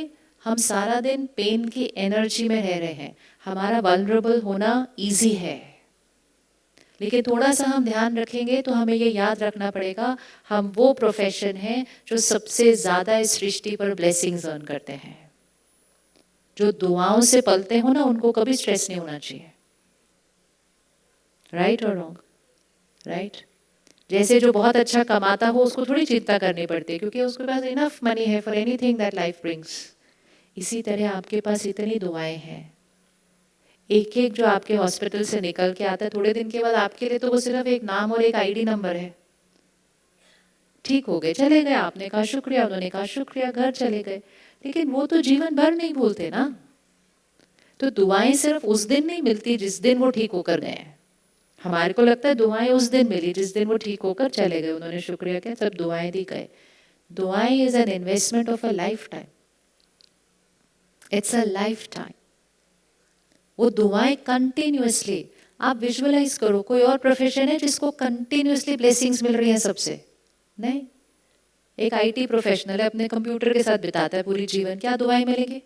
हम सारा दिन पेन की एनर्जी में रह रहे हैं. हमारा वल्नरेबल होना इजी है, लेकिन थोड़ा सा हम ध्यान रखेंगे तो हमें ये याद रखना पड़ेगा हम वो प्रोफेशन है जो सबसे ज़्यादा इस सृष्टि पर ब्लेसिंग्स अर्न करते हैं. जो दुआओं से पलते हो ना, उनको कभी स्ट्रेस नहीं होना चाहिए. राइट और रॉन्ग? राइट. जैसे जो बहुत अच्छा कमाता हो उसको थोड़ी चिंता करनी पड़ती है, क्योंकि उसके पास इनफ मनी है for anything that life brings. इसी तरह आपके पास इतनी दुआएं हैं, एक एक जो आपके हॉस्पिटल से निकल के आता है, थोड़े दिन के बाद आपके लिए तो वो सिर्फ एक नाम और एक आईडी नंबर है। ठीक हो गए, चले गए, आपने कहा शुक्रिया, उन्होंने कहा शुक्रिया, घर चले गए। लेकिन वो तो जीवन भर नहीं भूलते ना। तो दुआएं सिर्फ उस दिन नहीं मिलती जिस दिन वो ठीक होकर गए। हमारे को लगता है दुआएं उस दिन मिली जिस दिन वो ठीक होकर चले गए, उन्होंने शुक्रिया किया, सब दुआएं दी गए। दुआएं is an investment of a life time. It's a life time. वो दुआएं कंटिन्यूअसली, आप विजुअलाइज करो, कोई और प्रोफेशन है जिसको कंटिन्यूअसली ब्लेसिंग्स मिल रही हैं सबसे? नहीं। एक आईटी प्रोफेशनल है, अपने कंप्यूटर के साथ बिताता है पूरी जीवन, क्या दुआएं मिलेंगी?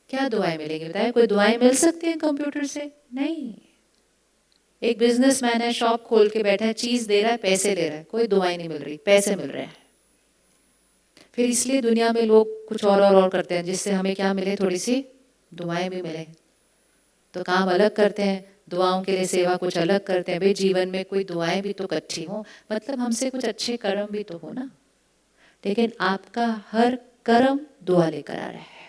क्या दुआएं मिलेंगी बताए? कोई दुआएं मिल सकती हैं कंप्यूटर से? नहीं। एक बिजनेसमैन है, शॉप खोल के बैठा है, चीज दे रहा है, पैसे ले रहा है, कोई दुआएं नहीं मिल रही, पैसे मिल रहे हैं। फिर इसलिए दुनिया में लोग कुछ और करते हैं जिससे हमें क्या मिले, थोड़ी सी दुआएं भी मिले। तो काम अलग करते हैं, दुआओं के लिए सेवा कुछ अलग करते हैं। भाई जीवन में कोई दुआएं भी तो इकट्ठी हो, मतलब हमसे कुछ अच्छे कर्म भी तो हो ना। लेकिन आपका हर कर्म दुआ लेकर आ रहा है।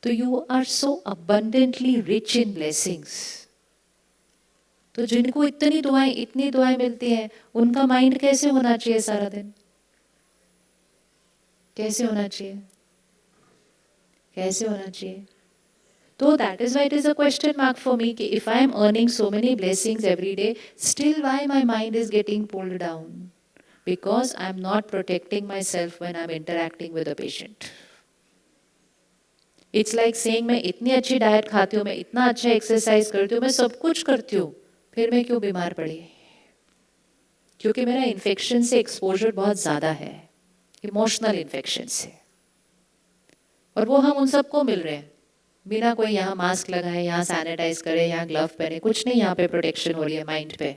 तो you are so abundantly rich in blessings. तो जिनको इतनी दुआएं मिलती हैं, उनका माइंड कैसे होना चाहिए सारा दिन? कैसे होना चाहिए? कैसे होना चाहिए? तो that is why it is a question mark for me कि if I am earning so many blessings every day, still why my mind is getting pulled down? Because I am not protecting myself when I am interacting with a patient. It's like saying मैं इतनी अच्छी diet खाती हूँ, मैं इतना अच्छा exercise करती हूँ, मैं सब कुछ करती हूँ, फिर मैं क्यों बीमार पड़ी? क्योंकि मेरा इन्फेक्शन से एक्सपोजर बहुत ज़्यादा है, इमोशनल इन्फेक्शन से। और वो हम उन सबको मिल रहे हैं बिना कोई यहाँ मास्क लगाए, यहाँ सैनिटाइज करे, यहाँ ग्लव पहने, कुछ नहीं यहाँ पे प्रोटेक्शन हो रही है माइंड पे।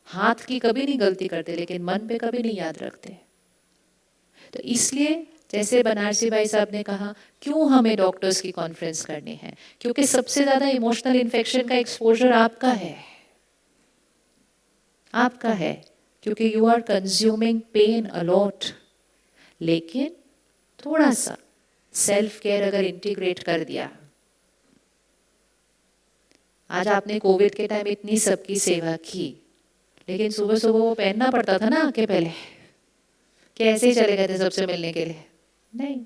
हाथ की कभी नहीं गलती करते, लेकिन मन पे कभी नहीं याद रखते। तो इसलिए जैसे बनारसी भाई साहब ने कहा, क्यों हमें डॉक्टर्स की कॉन्फ्रेंस करनी है? क्योंकि सबसे ज़्यादा इमोशनल इन्फेक्शन का एक्सपोजर आपका है, आपका है, क्योंकि you are consuming pain a lot. लेकिन थोड़ा सा सेल्फ केयर अगर इंटीग्रेट कर दिया, आज आपने कोविड के टाइम इतनी सबकी सेवा की, लेकिन सुबह सुबह वो पहनना पड़ता था ना आके पहले, कि ऐसे ही चले गए थे सबसे मिलने के लिए? नहीं।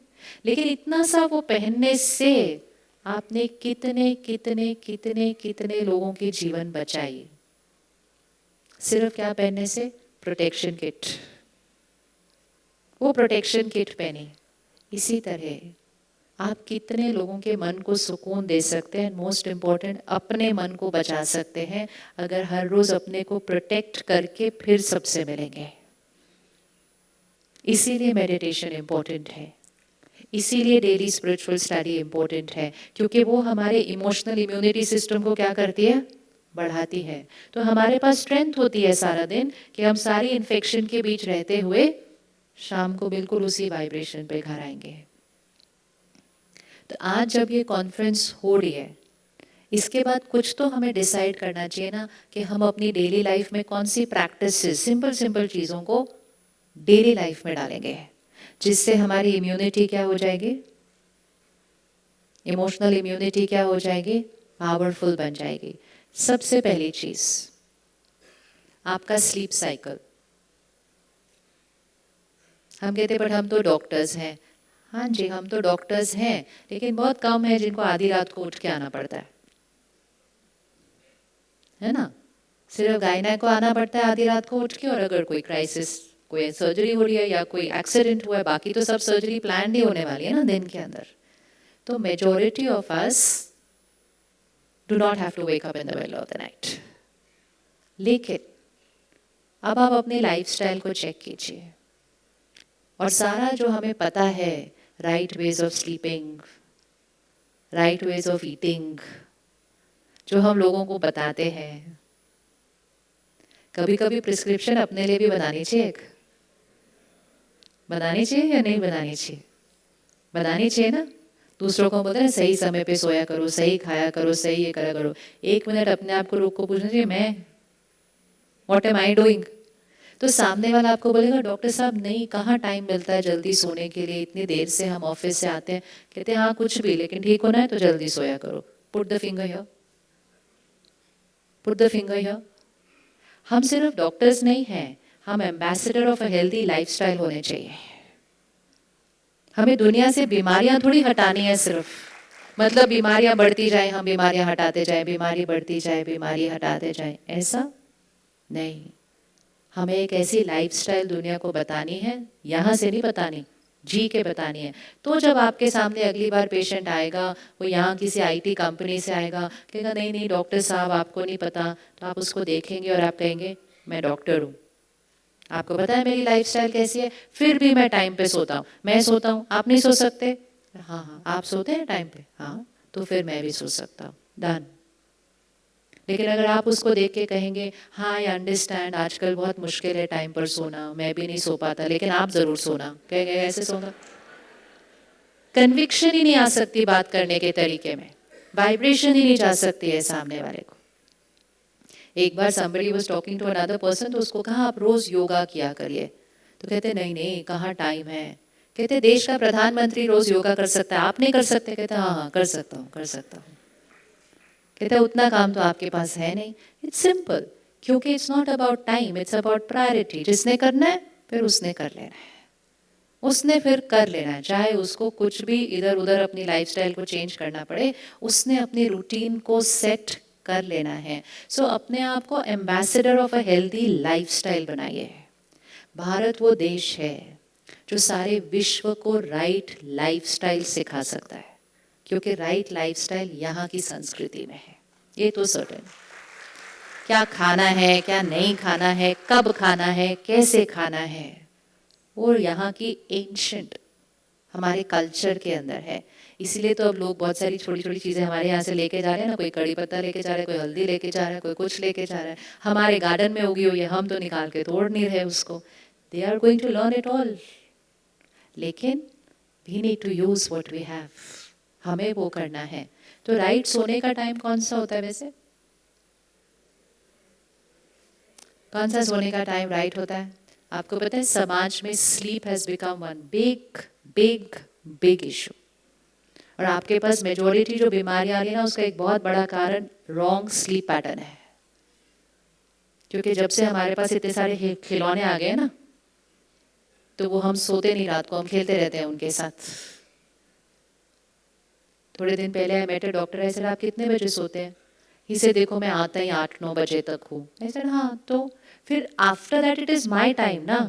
लेकिन इतना सा वो पहनने से आपने कितने कितने कितने कितने लोगों के जीवन बचाए। सिर्फ क्या पहनने से? Protection kit. वो प्रोटेक्शन किट पहनी। इसी तरह आप कितने लोगों के मन को सुकून दे सकते हैं, मोस्ट इम्पॉर्टेंट अपने मन को बचा सकते हैं, अगर हर रोज अपने को प्रोटेक्ट करके फिर सबसे मिलेंगे। इसीलिए मेडिटेशन इम्पोर्टेंट है, इसीलिए डेली स्पिरिचुअल स्टडी इम्पोर्टेंट है, क्योंकि वो हमारे इमोशनल इम्यूनिटी सिस्टम को क्या करती है? बढ़ाती है। तो हमारे पास स्ट्रेंथ होती है सारा दिन कि हम सारी इन्फेक्शन के बीच रहते हुए शाम को बिल्कुल उसी वाइब्रेशन पे घर आएंगे। तो आज जब ये कॉन्फ्रेंस हो रही है, इसके बाद कुछ तो हमें डिसाइड करना चाहिए ना कि हम अपनी डेली लाइफ में कौन सी प्रैक्टिसेस, सिंपल सिंपल चीज़ों को डेली लाइफ में डालेंगे, जिससे हमारी इम्यूनिटी क्या हो जाएगी? इमोशनल इम्यूनिटी क्या हो जाएगी? पावरफुल बन जाएगी। सबसे पहली चीज आपका स्लीप साइकिल। हम कहते बट हम तो डॉक्टर्स हैं। हाँ जी, हम तो डॉक्टर्स हैं, लेकिन बहुत कम है जिनको आधी रात को उठ के आना पड़ता है ना? सिर्फ गायनेक को आना पड़ता है आधी रात को उठ के, और अगर कोई क्राइसिस, कोई सर्जरी हो रही है या कोई एक्सीडेंट हुआ है, बाकी तो सब सर्जरी प्लान ही होने वाली है ना दिन के अंदर। तो majority of us do not have to wake up in the middle of the night. लेकिन अब आप अपनी लाइफस्टाइल को चेक कीजिए, और सारा जो हमें पता है, right ways of sleeping, right ways of eating, जो हम लोगों को बताते हैं, कभी कभी प्रिस्क्रिप्शन अपने लिए भी बनानी चाहिए। बनानी चाहिए या नहीं बनानी चाहिए? बनानी चाहिए ना। दूसरों को बोलते हैं सही समय पे सोया करो, सही खाया करो, सही ये करा करो। 1 मिनट अपने आप को रोक को पूछना चाहिए, मैं व्हाट एम आई डूइंग? तो सामने वाला आपको बोलेगा डॉक्टर साहब नहीं, कहाँ टाइम मिलता है जल्दी सोने के लिए, इतनी देर से हम ऑफिस से आते हैं। कहते हैं हाँ कुछ भी, लेकिन ठीक होना है तो जल्दी सोया करो। Put the finger here, put the finger here. हम सिर्फ डॉक्टर्स नहीं हैं, हम ambassador of a healthy lifestyle होने चाहिए। हमें दुनिया से बीमारियां थोड़ी हटानी है सिर्फ, मतलब बीमारियां बढ़ती जाए हम बीमारियां हटाते जाए, बीमारी बढ़ती जाए बीमारी हटाते जाए, ऐसा नहीं। हमें एक ऐसी लाइफस्टाइल दुनिया को बतानी है, यहाँ से नहीं बतानी, जी के बतानी है। तो जब आपके सामने अगली बार पेशेंट आएगा, वो यहाँ किसी आईटी कंपनी से आएगा, कहेगा नहीं नहीं डॉक्टर साहब आपको नहीं पता, तो आप उसको देखेंगे और आप कहेंगे मैं डॉक्टर हूँ, आपको पता है मेरी लाइफस्टाइल कैसी है, फिर भी मैं टाइम पे सोता हूँ। मैं सोता हूँ, आप नहीं सो सकते? हाँ हाँ, आप सोते हैं टाइम पे, हाँ तो फिर मैं भी सो सकता हूँ, डन। लेकिन अगर आप उसको देख के कहेंगे हाँ आई अंडरस्टैंड आजकल बहुत मुश्किल है टाइम पर सोना, मैं भी नहीं सो पाता, लेकिन आप ज़रूर सोना, कहेंगे ऐसे सोगा? कन्विक्शन ही नहीं आ सकती बात करने के तरीके में, वाइब्रेशन ही नहीं जा सकती है सामने वाले को। एक बार somebody was talking to another person, तो उसको कहा आप रोज योगा किया करिए, तो कहते नहीं नहीं कहाँ टाइम है। कहते देश का प्रधानमंत्री रोज योगा कर सकता है, आप नहीं कर सकते? कहते हाँ हाँ कर सकता हूँ कर सकता हूँ। कहते उतना काम तो आपके पास है नहीं। इट्स सिंपल, क्योंकि it's not about time, it's about priority. जिसने करना है फिर उसने कर लेना है, उसने फिर कर लेना है, चाहे उसको कुछ भी इधर उधर अपनी लाइफस्टाइल को चेंज करना पड़े, उसने अपनी रूटीन को सेट कर लेना है। सो अपने आप को ambassador of a healthy lifestyle बनाइए। भारत वो देश है जो सारे विश्व को राइट लाइफस्टाइल सिखा सकता है, क्योंकि राइट लाइफस्टाइल यहाँ की संस्कृति में है, ये तो सर्टेन। क्या खाना है क्या नहीं खाना है, कब खाना है कैसे खाना है, और यहाँ की एंशंट हमारे कल्चर के अंदर है। इसीलिए तो अब लोग बहुत सारी छोटी छोटी चीज़ें हमारे यहाँ से लेके जा रहे हैं ना, कोई कड़ी पत्ता लेके जा रहा है, कोई हल्दी लेके जा रहा है, कोई कुछ लेके जा रहा है। हमारे गार्डन में उगी हुई है, हम तो निकाल के तोड़ नहीं रहे उसको। They are going to learn it all, लेकिन we need to use what we have, हमें वो करना है। तो राइट सोने का टाइम कौन सा होता है वैसे? कौन सा सोने का टाइम राइट होता है? आपको पता है समाज में sleep has become one big big big issue, और आपके पास मेजोरिटी जो बीमारियां आ रही है ना, उसका एक बहुत बड़ा कारण रॉन्ग स्लीप पैटर्न है। क्योंकि जब से हमारे पास इतने सारे खिलौने आ गए ना, तो वो हम सोते नहीं रात को, हम खेलते रहते हैं उनके साथ। थोड़े दिन पहले आई मेट अ डॉक्टर, ऐसे आप कितने बजे सोते हैं? इसे देखो मैं आता ही 8-9 बजे तक हूँ। ऐसे हाँ, तो फिर after that it is my time ना।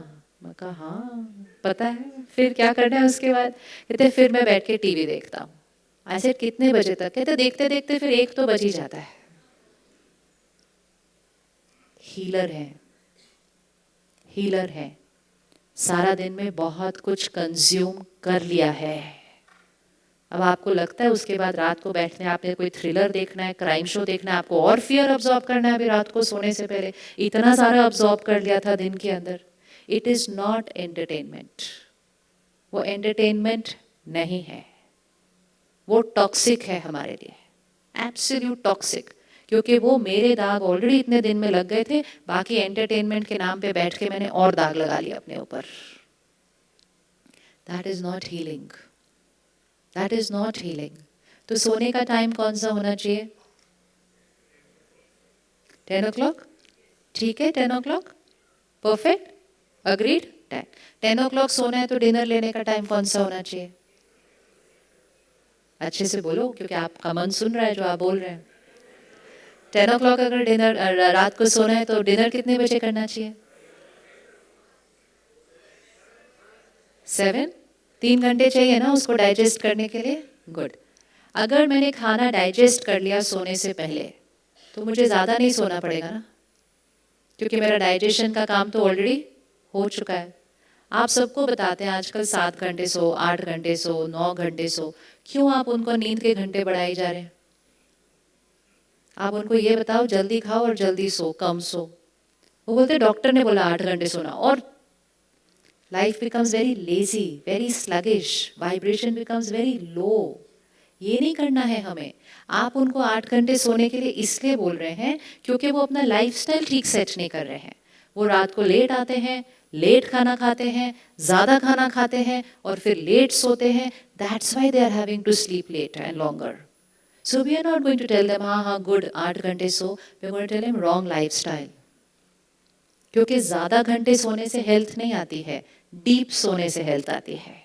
मैं कहा हाँ पता है, फिर क्या करना है उसके बाद? कहते फिर मैं बैठ के टीवी देखता हूँ। ऐसे कितने बजे तक? कहते देखते देखते फिर 1 तो बज ही जाता है। हीलर है, हीलर है, सारा दिन में बहुत कुछ कंज्यूम कर लिया है। अब आपको लगता है उसके बाद रात को बैठने आपने कोई थ्रिलर देखना है, क्राइम शो देखना है, आपको और फियर अब्जॉर्ब करना है अभी रात को सोने से पहले, इतना सारा अब्जॉर्ब कर लिया था दिन के अंदर। इट इज़ नॉट एंटरटेनमेंट, वो एंटरटेनमेंट नहीं है, वो टॉक्सिक है हमारे लिए, एब्सोल्यूट टॉक्सिक। क्योंकि वो मेरे दाग ऑलरेडी इतने दिन में लग गए थे, बाकी एंटरटेनमेंट के नाम पे बैठ के मैंने और दाग लगा लिया अपने ऊपर। That is not healing, that is not healing. तो सोने का टाइम कौन सा होना चाहिए? 10 o'clock? ठीक है 10 o'clock, परफेक्ट, अग्रीड। 10 o'clock सोना है तो डिनर लेने का टाइम कौन सा होना चाहिए? अच्छे से बोलो, क्योंकि आपका मन सुन रहा है जो आप बोल रहे हैं। 10 o'clock अगर डिनर रात को सोना है तो डिनर कितने बजे करना चाहिए? 7? 3 घंटे चाहिए ना उसको डाइजेस्ट करने के लिए। गुड। अगर मैंने खाना डाइजेस्ट कर लिया सोने से पहले, तो मुझे ज़्यादा नहीं सोना पड़ेगा ना, क्योंकि मेरा डाइजेशन का काम तो ऑलरेडी हो चुका है। आप सबको बताते हैं आजकल 7 घंटे सो, 8 घंटे सो, 9 घंटे सो, क्यों आप उनको नींद के घंटे बढ़ाए जा रहे हैं? आप उनको ये बताओ जल्दी खाओ और जल्दी सो, कम सो। वो बोलते डॉक्टर ने बोला 8 घंटे सोना, और life becomes very lazy, very sluggish, vibration becomes very low. ये नहीं करना है हमें। आप उनको 8 घंटे सोने के लिए इसलिए बोल रहे हैं क्योंकि वो अपना लाइफस्टाइल ठीक सेट नहीं कर रहे हैं, वो रात को लेट आते हैं, लेट खाना खाते हैं, ज़्यादा खाना खाते हैं और फिर लेट सोते हैं. That's why they are having to sleep later and longer. So we are not going to tell them, हाँ good 8 घंटे सो. We are going to tell them wrong lifestyle. क्योंकि ज़्यादा घंटे सोने से हेल्थ नहीं आती है, डीप सोने से हेल्थ आती है.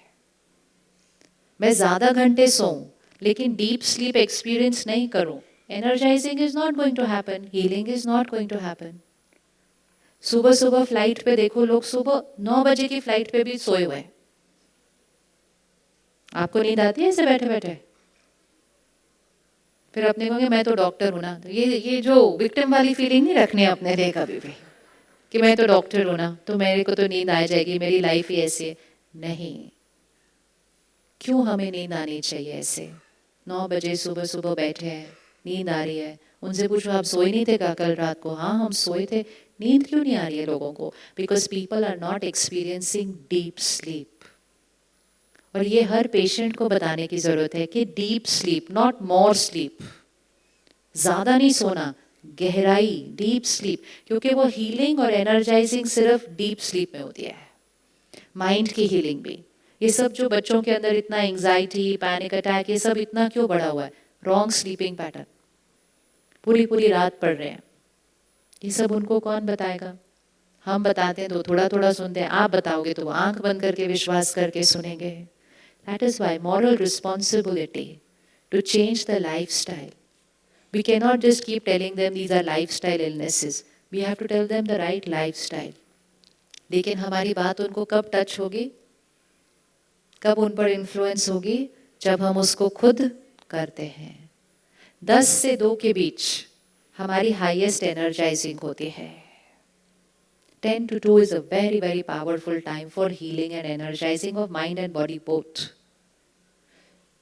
मैं ज़्यादा घंटे सोऊं लेकिन डीप स्लीप एक्सपीरियंस नहीं करूं, energising is not going to happen, healing is not going to happen. सुबह सुबह फ्लाइट पे देखो, लोग सुबह 9 बजे की फ्लाइट पे भी सोए हुए हैं. आपको नींद आती है ऐसे बैठे बैठे? फिर अपने कहोगे मैं तो डॉक्टर हूं ना. तो ये जो विक्टिम वाली फीलिंग नहीं रखनी है अपने लिए कभी भी कि मैं तो डॉक्टर हूं ना, तो मेरे को तो नींद आ जाएगी, मेरी लाइफ ही ऐसी है. नहीं. क्यों हमें नींद आनी चाहिए ऐसे? 9 बजे सुबह सुबह बैठे हैं, नींद आ रही है, उनसे पूछो आप सोए नहीं थे क्या कल रात को? हाँ हम सोए थे. नींद क्यों नहीं आ रही है लोगों को? Because people are not experiencing deep sleep. और ये हर पेशेंट को बताने की जरूरत है कि deep sleep, not more sleep. ज्यादा नहीं सोना, गहराई, डीप स्लीप. क्योंकि वो हीलिंग और एनर्जाइजिंग सिर्फ डीप स्लीप में होती है. माइंड की हीलिंग भी. ये सब जो बच्चों के अंदर इतना एंजाइटी, पैनिक अटैक, ये सब इतना क्यों बढ़ा हुआ है? Wrong sleeping pattern. पूरी पूरी रात पढ़ रहे हैं. ये सब उनको कौन बताएगा? हम बताते हैं तो थोड़ा थोड़ा सुनते हैं, आप बताओगे तो आंख बंद करके विश्वास करके सुनेंगे. That is why moral responsibility to change the lifestyle. We cannot just keep telling them these are lifestyle illnesses. We have to tell them the right lifestyle. लेकिन हमारी बात उनको कब टच होगी, कब उन पर इन्फ्लुएंस होगी? जब हम उसको खुद करते हैं. 10 से 2 के बीच हमारी हाईएस्ट एनर्जाइजिंग होती है. 10 to 2 is a very very powerful time for healing and energizing of mind and body both.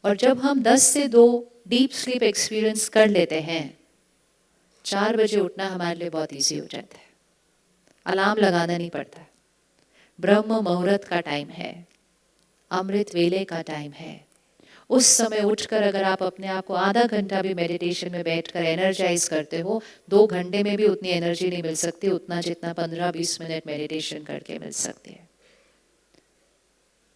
और जब हम 10 से 2 डीप स्लीप एक्सपीरियंस कर लेते हैं, 4 बजे उठना हमारे लिए बहुत इजी हो जाता है. अलार्म लगाना नहीं पड़ता. ब्रह्म मुहूर्त का टाइम है, अमृत वेले का टाइम है. उस समय उठकर अगर आप अपने आप को आधा घंटा भी मेडिटेशन में बैठकर एनर्जाइज करते हो, 2 घंटे में भी उतनी एनर्जी नहीं मिल सकती उतना जितना 15-20 मिनट मेडिटेशन करके मिल सकती है.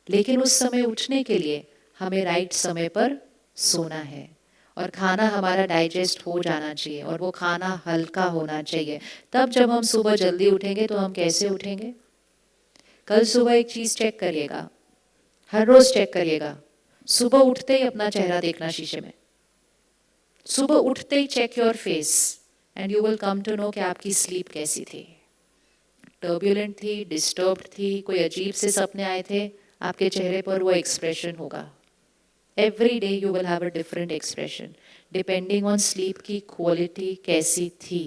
लेकिन उस समय उठने के लिए हमें राइट समय पर सोना है और खाना हमारा डाइजेस्ट हो जाना चाहिए और वो खाना हल्का होना चाहिए. तब जब हम सुबह जल्दी उठेंगे तो हम कैसे उठेंगे? कल सुबह एक चीज़ चेक करिएगा, हर रोज़ चेक करिएगा. सुबह उठते ही अपना चेहरा देखना शीशे में. सुबह उठते ही check your face and you will come to know कि आपकी स्लीप कैसी थी. टर्ब्यूलेंट थी, डिस्टर्ब्ड थी, कोई अजीब से सपने आए थे, आपके चेहरे पर वो एक्सप्रेशन होगा. Every day you will have a different expression depending on sleep की क्वालिटी कैसी थी.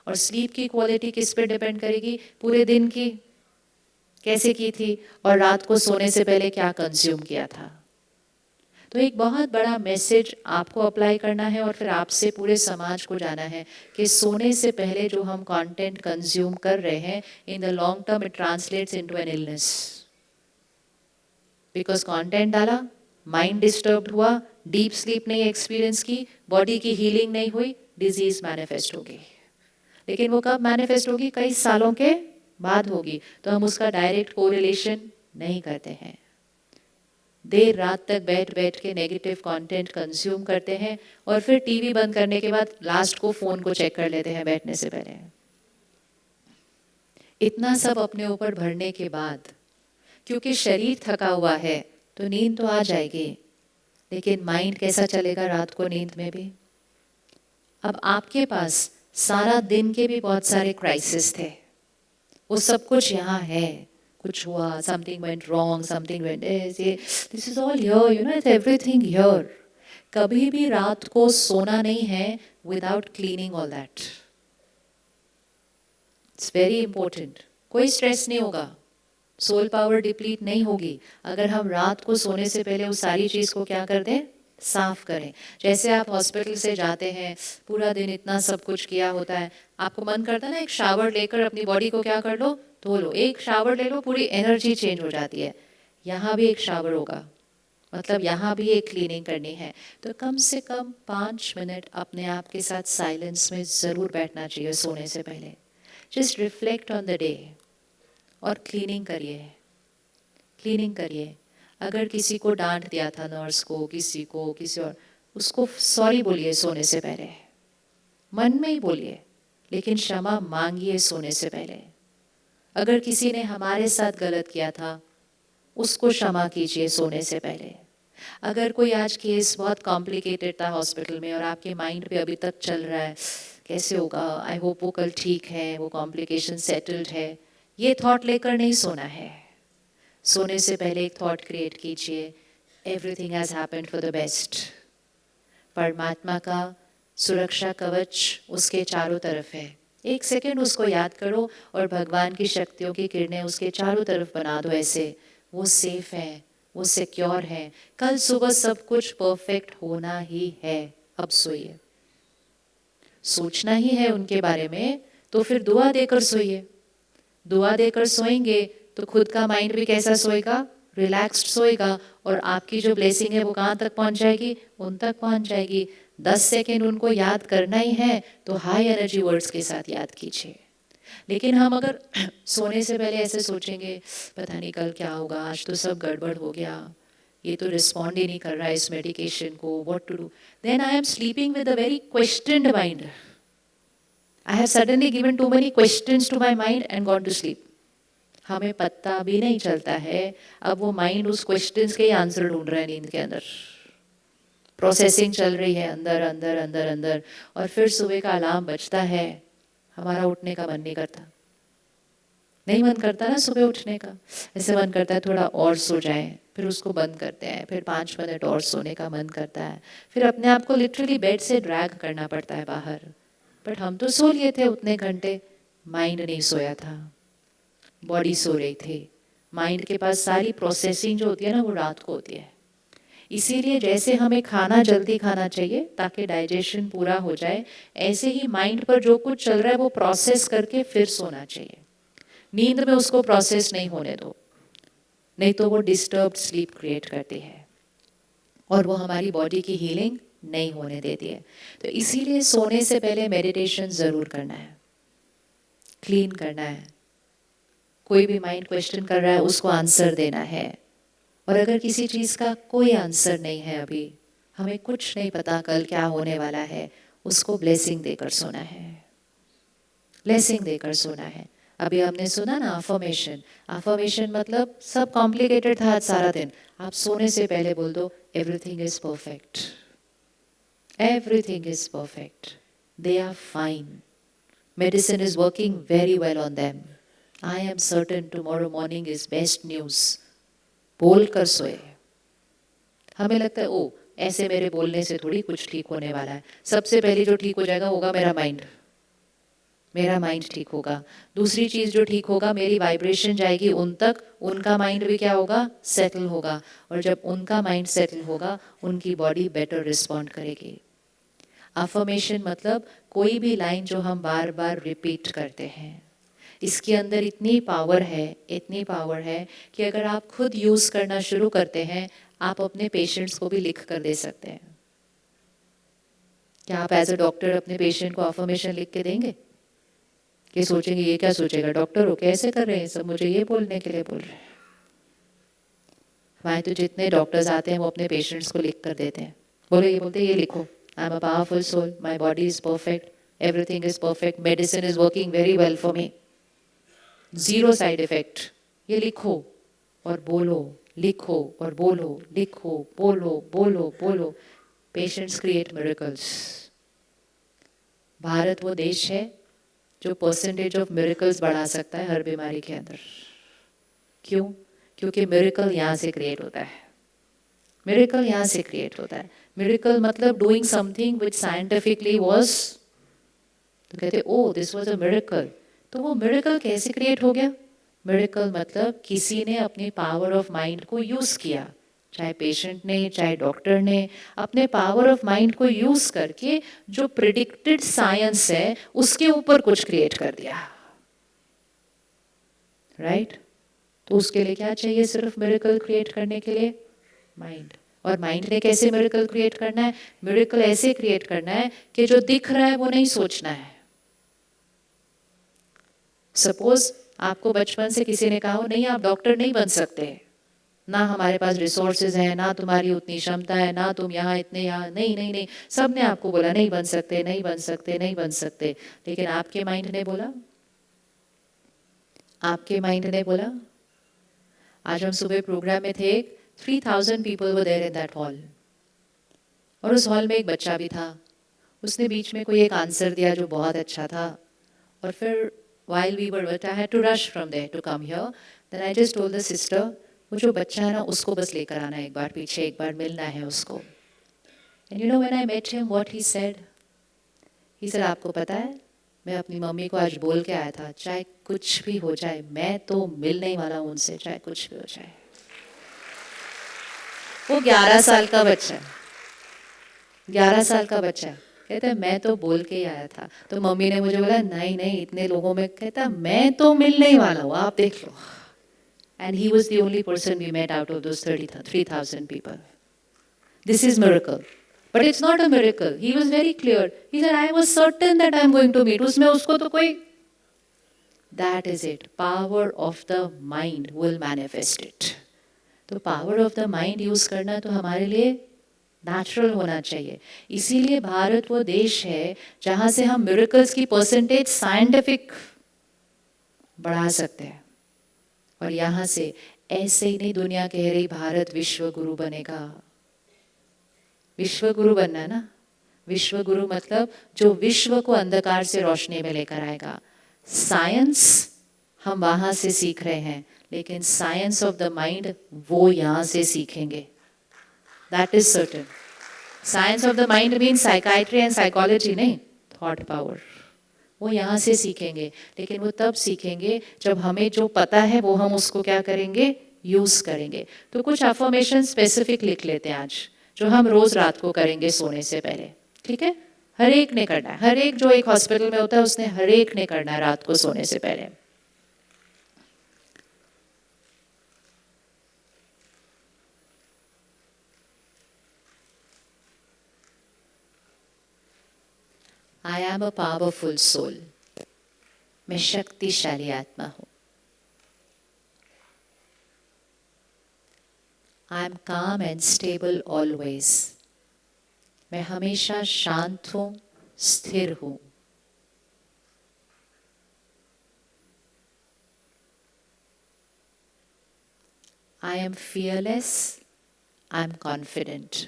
और स्लीप की क्वालिटी किस पे डिपेंड करेगी? पूरे दिन की कैसे की थी और रात को सोने से पहले क्या कंज्यूम किया था. तो एक बहुत बड़ा मैसेज आपको अप्लाई करना है और फिर आपसे पूरे समाज को जाना है कि सोने से पहले जो हम कंटेंट कंज्यूम कर रहे हैं, in the long term it translates into an illness. Because content डाला, माइंड डिस्टर्ब हुआ, डीप स्लीप नहीं एक्सपीरियंस की, बॉडी की हीलिंग नहीं हुई, डिजीज मैनिफेस्ट होगी. लेकिन वो कब मैनिफेस्ट होगी? कई सालों के बाद होगी. तो हम उसका डायरेक्ट कोरिलेशन नहीं करते हैं. देर रात तक बैठ बैठ के नेगेटिव कंटेंट कंज्यूम करते हैं और फिर टीवी बंद करने के बाद लास्ट को फोन को चेक कर लेते हैं बैठने से पहले. इतना सब अपने ऊपर भरने के बाद, क्योंकि शरीर थका हुआ है तो नींद तो आ जाएगी, लेकिन माइंड कैसा चलेगा रात को नींद में भी? अब आपके पास सारा दिन के भी बहुत सारे क्राइसिस थे, वो सब कुछ यहाँ है. कुछ हुआ, something went wrong, something went, this is all here, you know, it's everything here. कभी भी रात को सोना नहीं है without cleaning all that. It's very important. कोई स्ट्रेस नहीं होगा, सोल पावर डिप्लीट नहीं होगी अगर हम रात को सोने से पहले उस सारी चीज़ को क्या कर दें? साफ करें. जैसे आप हॉस्पिटल से जाते हैं, पूरा दिन इतना सब कुछ किया होता है, आपको मन करता है ना एक शावर लेकर अपनी बॉडी को क्या कर लो? धो लो. एक शावर ले लो, पूरी एनर्जी चेंज हो जाती है. यहाँ भी एक शावर होगा, मतलब यहाँ भी एक क्लीनिंग करनी है. तो कम से कम 5 मिनट अपने आप के साथ साइलेंस में ज़रूर बैठना चाहिए सोने से पहले. Just reflect on the day और क्लीनिंग करिए। अगर किसी को डांट दिया था, नर्स को, किसी और, उसको सॉरी बोलिए सोने से पहले, मन में ही बोलिए, लेकिन क्षमा मांगिए सोने से पहले। अगर किसी ने हमारे साथ गलत किया था, उसको क्षमा कीजिए सोने से पहले। अगर कोई आज केस बहुत कॉम्प्लिकेटेड था हॉस्पिटल में और आपके माइंड पे अभी तक चल रहा है, कैसे होगा, आई होप वो कल ठीक है, वो कॉम्प्लिकेशन सेटल्ड है, ये थॉट लेकर नहीं सोना है। सोने से पहले एक थॉट क्रिएट कीजिए, everything has happened for the best. परमात्मा का सुरक्षा कवच उसके चारों तरफ है। एक सेकंड उसको याद करो और भगवान की शक्तियों की किरणें उसके चारों तरफ बना दो ऐसे। वो सेफ है, वो सिक्योर है। कल सुबह सब कुछ परफेक्ट होना ही है। अब सोइए। सोचना ही है उनके बारे में तो फिर दुआ देकर सोइए। दुआ देकर सोएंगे तो खुद का माइंड भी कैसा सोएगा, रिलैक्स्ड सोएगा, और आपकी जो ब्लेसिंग है वो कहाँ तक पहुँच जाएगी, उन तक पहुँच जाएगी। 10 सेकेंड उनको याद करना ही है तो हाई एनर्जी वर्ड्स के साथ याद कीजिए। लेकिन हम अगर सोने से पहले ऐसे सोचेंगे, पता नहीं कल क्या होगा, आज तो सब गड़बड़ हो गया, ये तो रिस्पॉन्ड ही नहीं कर रहा है इस मेडिकेशन को, what to do, then I am sleeping with a very questioned mind. I have suddenly given too many questions to my mind and gone to sleep. हमें पता भी नहीं चलता है, अब वो माइंड उस क्वेश्चंस के ही आंसर ढूंढ रहा है नींद के अंदर। प्रोसेसिंग चल रही है अंदर अंदर अंदर अंदर, और फिर सुबह का अलार्म बजता है, हमारा उठने का मन नहीं करता। नहीं मन करता ना सुबह उठने का, ऐसे मन करता है थोड़ा और सो जाए, फिर उसको बंद करते हैं, फिर 5 मिनट और सोने का मन करता है, फिर अपने आप को लिटरली बेड से ड्रैग करना पड़ता है बाहर। बट हम तो सो लिए थे उतने घंटे, माइंड नहीं सोया था, बॉडी सो रही थी। माइंड के पास सारी प्रोसेसिंग जो होती है ना वो रात को होती है। इसीलिए जैसे हमें खाना जल्दी खाना चाहिए ताकि डाइजेशन पूरा हो जाए, ऐसे ही माइंड पर जो कुछ चल रहा है वो प्रोसेस करके फिर सोना चाहिए। नींद में उसको प्रोसेस नहीं होने दो, नहीं तो वो डिस्टर्ब्ड स्लीप क्रिएट करती है और वो हमारी बॉडी की हीलिंग नहीं होने देती है। तो इसीलिए सोने से पहले मेडिटेशन ज़रूर करना है, क्लीन करना है। कोई भी माइंड क्वेश्चन कर रहा है उसको आंसर देना है, और अगर किसी चीज़ का कोई आंसर नहीं है, अभी हमें कुछ नहीं पता कल क्या होने वाला है, उसको ब्लेसिंग देकर सोना है, ब्लेसिंग देकर सोना है। अभी हमने सुना ना अफर्मेशन, अफर्मेशन मतलब सब कॉम्प्लिकेटेड था आज सारा दिन, आप सोने से पहले बोल दो everything is perfect, everything is perfect, they are fine, medicine is working very well on them, I am certain tomorrow morning is best news. बोल कर सोए। हमें लगता है ओ ऐसे मेरे बोलने से थोड़ी कुछ ठीक होने वाला है, सबसे पहले जो ठीक हो जाएगा होगा मेरा माइंड, मेरा माइंड ठीक होगा। दूसरी चीज़ जो ठीक होगा, मेरी वाइब्रेशन जाएगी उन तक, उनका माइंड भी क्या होगा, सेटल होगा, और जब उनका माइंड सेटल होगा उनकी बॉडी बेटर रिस्पॉन्ड करेगी। अफर्मेशन मतलब कोई भी लाइन जो हम बार बार रिपीट करते हैं, इसके अंदर इतनी पावर है, इतनी पावर है कि अगर आप खुद यूज़ करना शुरू करते हैं, आप अपने पेशेंट्स को भी लिख कर दे सकते हैं। क्या आप एज अ डॉक्टर अपने पेशेंट को अफर्मेशन लिख के देंगे? कि सोचेंगे ये क्या सोचेगा, डॉक्टर हो कैसे कर रहे हैं सब, मुझे ये बोलने के लिए बोल रहे हैं। हमारे तो जितने डॉक्टर्स आते हैं वो अपने पेशेंट्स को लिख कर देते हैं, बोलते ये लिखो, I am a powerful soul, my body is perfect, everything is perfect, medicine is working very well for me, zero side effect. ये लिखो और बोलो, लिखो और बोलो, लिखो बोलो बोलो बोलो। Patients create miracles. भारत वो देश है जो परसेंटेज ऑफ मिरेकल्स बढ़ा सकता है हर बीमारी के अंदर। क्यों? क्योंकि मिरेकल यहाँ से क्रिएट होता है, मिरेकल यहाँ से क्रिएट होता है। मिरेकल मतलब doing something which scientifically was, तो कहते ओ दिस वाज अ मिरेकल। तो वो मिरेकल कैसे क्रिएट हो गया? मिरेकल मतलब किसी ने अपनी पावर ऑफ माइंड को यूज़ किया, चाहे पेशेंट ने चाहे डॉक्टर ने, अपने पावर ऑफ माइंड को यूज़ करके जो प्रिडिक्टेड साइंस है उसके ऊपर कुछ क्रिएट कर दिया, राइट? तो उसके लिए क्या चाहिए सिर्फ मिरेकल क्रिएट करने के लिए? माइंड। और माइंड ने कैसे मिरेकल क्रिएट करना है? मिरेकल ऐसे क्रिएट करना है कि जो दिख रहा है वो नहीं सोचना है, सपोज आपको बचपन से किसी ने कहा हो नहीं आप डॉक्टर नहीं बन सकते, ना हमारे पास रिसोर्सेज हैं, ना तुम्हारी उतनी क्षमता है, ना तुम यहाँ इतने यहाँ, नहीं नहीं नहीं, सब ने आपको बोला नहीं बन सकते नहीं बन सकते नहीं बन सकते, लेकिन आपके माइंड ने बोला, आपके माइंड ने बोला। आज हम सुबह प्रोग्राम में थे, 3000 people were there in that hall, और उस हॉल में एक बच्चा भी था। उसने बीच में कोई एक आंसर दिया जो बहुत अच्छा था, और फिर while we were, but I had to rush from there to come here. Then I just told the sister, वो जो बच्चा है ना उसको बस लेकर आना एक बार पीछे, एक बार मिलना है उसको। And you know when I met him, what he said? He said, आपको पता है मैं अपनी मम्मी को आज बोल के आया था, चाहे कुछ भी हो जाए मैं तो मिलने ही वाला हूँ उनसे, चाहे कुछ भी हो जाए। वो 11 साल का बच्चा है, 11 साल का बच्चा है, कहता है मैं तो बोल के ही आया था। तो मम्मी ने मुझे बोला नहीं नहीं इतने लोगों में, कहता मैं तो मिलने ही वाला हूँ, आप देख लो। And he was the only person we met out of those 3,000 people. This is miracle. But it's not a miracle. He was very clear. He said, I was certain that I'm going to meet. उसमें उसको तो कोई, that is it. Power of the mind will manifest it. तो power of the mind use करना तो हमारे लिए natural होना चाहिए। इसीलिए भारत वो देश है जहाँ से हम मिरेकल्स की परसेंटेज साइंटिफिक बढ़ा सकते हैं। और यहाँ से ऐसे ही नहीं दुनिया कह रही भारत विश्व गुरु बनेगा। विश्व गुरु बनना है ना, विश्व गुरु मतलब जो विश्व को अंधकार से रोशनी में लेकर आएगा। साइंस हम वहाँ से सीख रहे हैं, लेकिन साइंस ऑफ द माइंड वो यहाँ से सीखेंगे। That is certain. Science of the mind mean psychiatry and psychology नहीं, थॉट पावर वो यहाँ से सीखेंगे। लेकिन वो तब सीखेंगे जब हमें जो पता है वो हम उसको क्या करेंगे, यूज करेंगे। तो कुछ अफर्मेशन स्पेसिफिक लिख लेते हैं आज, जो हम रोज रात को करेंगे सोने से पहले। ठीक है, हर एक ने करना है, हर एक जो एक हॉस्पिटल में होता है उसने हर एक ने करना है रात को सोने से पहले। I am a powerful soul. मैं शक्तिशाली आत्मा हूँ। I am calm and stable always. मैं हमेशा शांत हूँ, स्थिर हूँ। I am fearless. I am confident.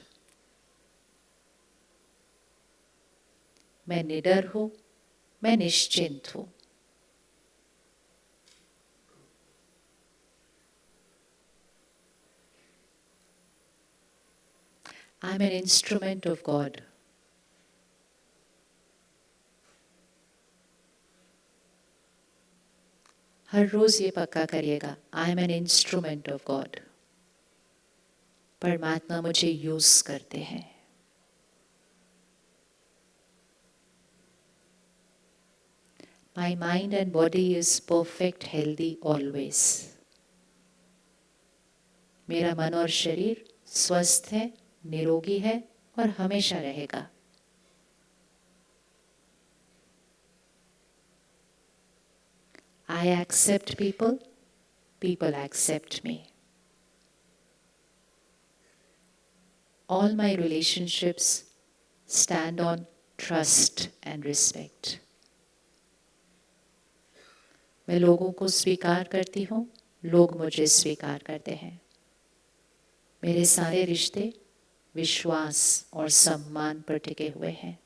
मैं निडर हूँ, मैं निश्चिंत हूँ। I am an instrument of God. हर रोज ये पक्का करिएगा, I am an instrument of God. परमात्मा मुझे यूज करते हैं। My mind and body is perfect, healthy always. मेरा मन और शरीर स्वस्थ है, निरोगी है और हमेशा रहेगा। I accept people, people accept me. All my relationships stand on trust and respect. मैं लोगों को स्वीकार करती हूँ, लोग मुझे स्वीकार करते हैं। मेरे सारे रिश्ते विश्वास और सम्मान पर टिके हुए हैं।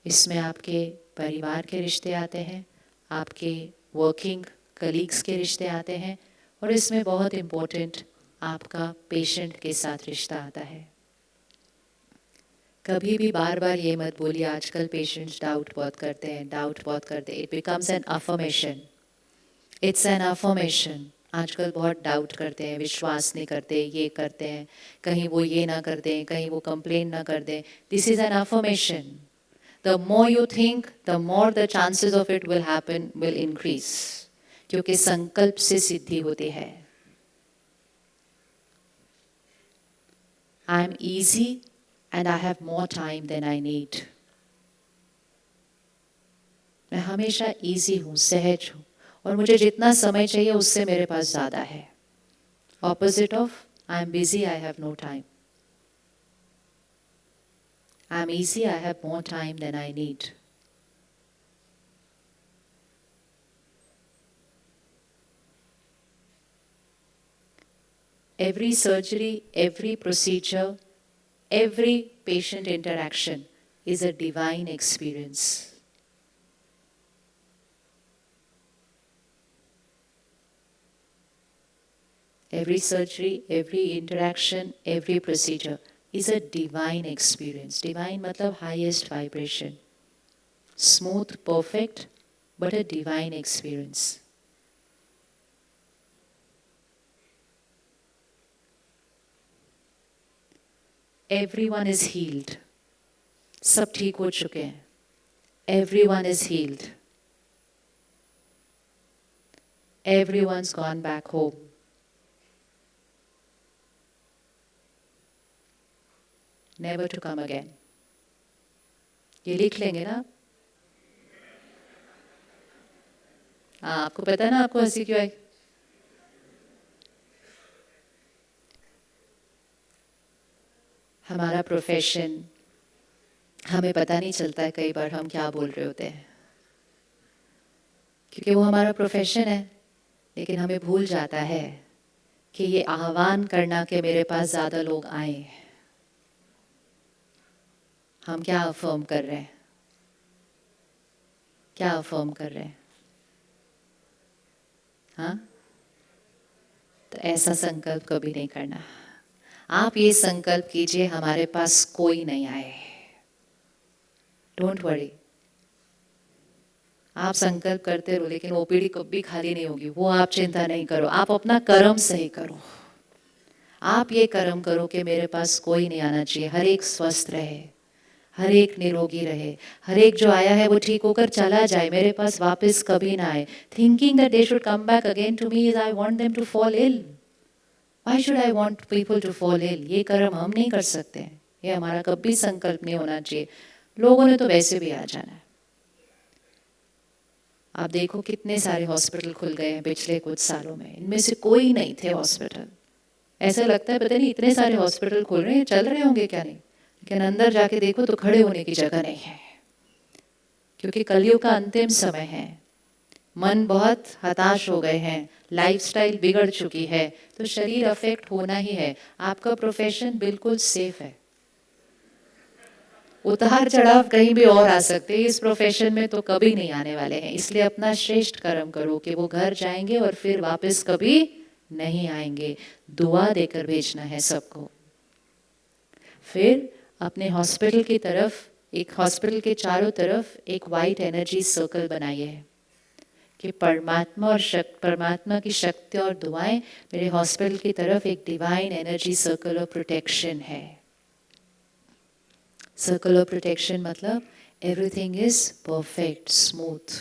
इसमें आपके परिवार के रिश्ते आते हैं, आपके वर्किंग कलीग्स के रिश्ते आते हैं, और इसमें बहुत इम्पोर्टेंट आपका पेशेंट के साथ रिश्ता आता है। कभी भी बार बार ये मत बोलिए, आजकल पेशेंट्स डाउट बहुत करते हैं, डाउट बहुत करते हैं। It becomes N affirmation, it's an affirmation. आजकल बहुत डाउट करते हैं, विश्वास नहीं करते, ये करते हैं, कहीं वो ये ना कर दें, कहीं वो कंप्लेन ना कर दें। This is an affirmation. The more you think, the more the chances of it will happen, will increase. क्योंकि संकल्प से सिद्धि होती है। I am easy and I have more time than I need. मैं हमेशा ईजी हूँ, सहज हूँ, और मुझे जितना समय चाहिए उससे मेरे पास ज़्यादा है. Opposite of I am busy, I have no time. I am easy, I have more time than I need. Every surgery, every procedure, every patient interaction is a divine experience. Every surgery, every interaction, every procedure is a divine experience. Divine matlab highest vibration. Smooth, perfect, but a divine experience. Everyone is healed. सब ठीक हो चुके हैं. Everyone is healed. Everyone's gone back home. Never to come again. ये लिख लेंगे ना? हाँ, आपको पता है ना आपको हंसी क्यों आई? हमारा प्रोफेशन, हमें पता नहीं चलता है कई बार हम क्या बोल रहे होते हैं, क्योंकि वो हमारा प्रोफेशन है. लेकिन हमें भूल जाता है कि ये आह्वान करना कि मेरे पास ज़्यादा लोग आए. हम क्या अफर्म कर रहे हैं? क्या अफर्म कर रहे हैं? हाँ, तो ऐसा संकल्प कभी नहीं करना. आप ये संकल्प कीजिए हमारे पास कोई नहीं आए. Don't worry. आप संकल्प करते रहो, लेकिन ओपीडी कभी खाली नहीं होगी, वो आप चिंता नहीं करो. आप अपना कर्म सही करो. आप ये कर्म करो कि मेरे पास कोई नहीं आना चाहिए. हर एक स्वस्थ रहे, हर एक निरोगी रहे, हर एक जो आया है वो ठीक होकर चला जाए, मेरे पास वापस कभी ना आए. Thinking that they should come back again to me is I want them to fall ill. Why should I want people to fall ill? ये कर्म हम नहीं कर सकते. ये हमारा कभी संकल्प नहीं होना चाहिए. लोगों ने तो वैसे भी आ जाना है. आप देखो कितने सारे हॉस्पिटल खुल गए हैं पिछले कुछ सालों में. इनमें से कोई नहीं थे हॉस्पिटल. ऐसा लगता है पता नहीं इतने सारे हॉस्पिटल खुल रहे हैं, चल रहे होंगे क्या नहीं, लेकिन अंदर जाके देखो तो खड़े होने की जगह नहीं है. क्योंकि कलयुग का अंतिम समय है. मन बहुत हताश हो गए हैं, लाइफस्टाइल बिगड़ चुकी है, तो शरीर अफेक्ट होना ही है. आपका प्रोफेशन बिल्कुल सेफ है. उतार चढ़ाव कहीं भी और आ सकते हैं, इस प्रोफेशन में तो कभी नहीं आने वाले हैं. इसलिए अपना श्रेष्ठ कर्म करो कि वो घर जाएंगे और फिर वापस कभी नहीं आएंगे. दुआ देकर भेजना है सबको. फिर अपने हॉस्पिटल की तरफ, एक हॉस्पिटल के चारों तरफ एक वाइट एनर्जी सर्कल बनाइए कि परमात्मा और परमात्मा की शक्ति और दुआएं मेरे हॉस्पिटल की तरफ एक divine energy circle of protection है. सर्कल ऑफ प्रोटेक्शन मतलब एवरीथिंग इज परफेक्ट, स्मूथ.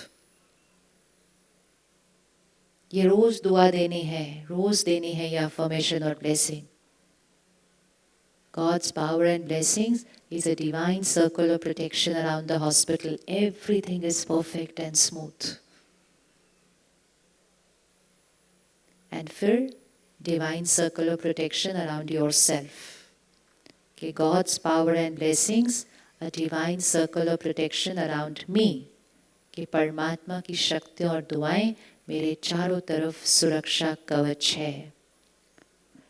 ये रोज दुआ देनी है, रोज देनी है ये अफर्मेशन और blessing. God's power and blessings is a divine circle of protection around the hospital. Everything is perfect and smooth. And फिर divine circle of protection around yourself. कि God's power and blessings, a divine circle of protection around me. कि परमात्मा की शक्ति और दुआएं मेरे चारों तरफ सुरक्षा कवच है.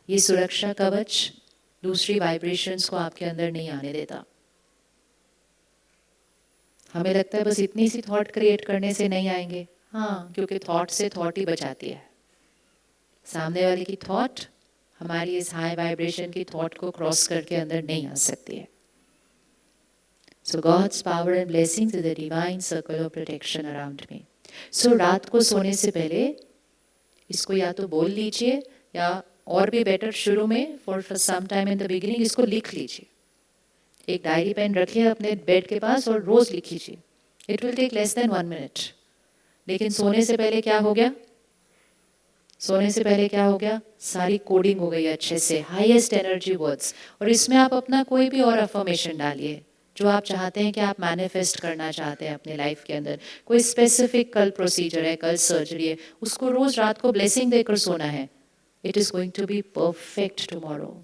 ये सुरक्षा कवच दूसरी वाइब्रेशंस को आपके अंदर नहीं आने देता. हमें लगता है बस इतनी सी थॉट क्रिएट करने से नहीं आएंगे. हाँ, क्योंकि थॉट से थॉट ही बचाती है. सामने वाले की थॉट हमारी इस हाई वाइब्रेशन की थॉट को क्रॉस करके अंदर नहीं आ सकती है. So God's power and blessings is the divine circle of protection around me. So रात को सोने से पहले इसको या तो बोल लीजिए या और भी बेटर शुरू में for some time in the beginning इसको लिख लीजिए. एक डायरी पेन रखिए अपने बेड के पास और रोज लिख लीजिए. It will take less than 1 minute. लेकिन सोने से पहले क्या हो गया? सोने से पहले क्या हो गया? सारी कोडिंग हो गई अच्छे से, हाईएस्ट एनर्जी वर्ड्स. और इसमें आप अपना कोई भी और अफर्मेशन डालिए जो आप चाहते हैं कि आप मैनिफेस्ट करना चाहते हैं अपने लाइफ के अंदर, कोई स्पेसिफिक कल प्रोसीजर है, कल सर्जरी है, उसको रोज रात को ब्लेसिंग देकर सोना है. It is going to be perfect tomorrow.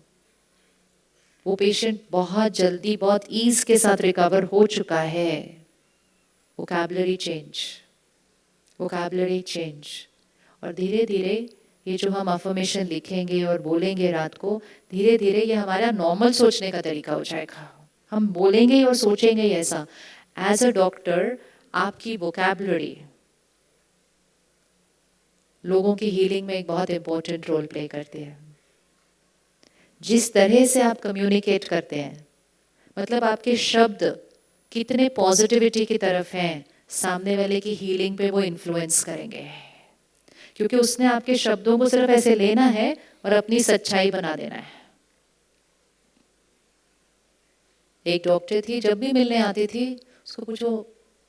वो पेशेंट बहुत जल्दी, बहुत ईज के साथ रिकवर हो चुका है. Vocabulary change, vocabulary change. और धीरे धीरे ये जो हम अफर्मेशन लिखेंगे और बोलेंगे रात को, धीरे धीरे ये हमारा नॉर्मल सोचने का तरीका हो जाएगा. हम बोलेंगे और सोचेंगे ऐसा. एज अ डॉक्टर आपकी वोकैबुलरी लोगों की हीलिंग में एक बहुत इंपॉर्टेंट रोल प्ले करती है. जिस तरह से आप कम्युनिकेट करते हैं, मतलब आपके शब्द कितने पॉजिटिविटी की तरफ हैं, सामने वाले की हीलिंग पे वो इन्फ्लुएंस करेंगे. क्योंकि उसने आपके शब्दों को सिर्फ ऐसे लेना है और अपनी सच्चाई बना देना है. एक डॉक्टर थी, जब भी मिलने आती थी उसको पूछो,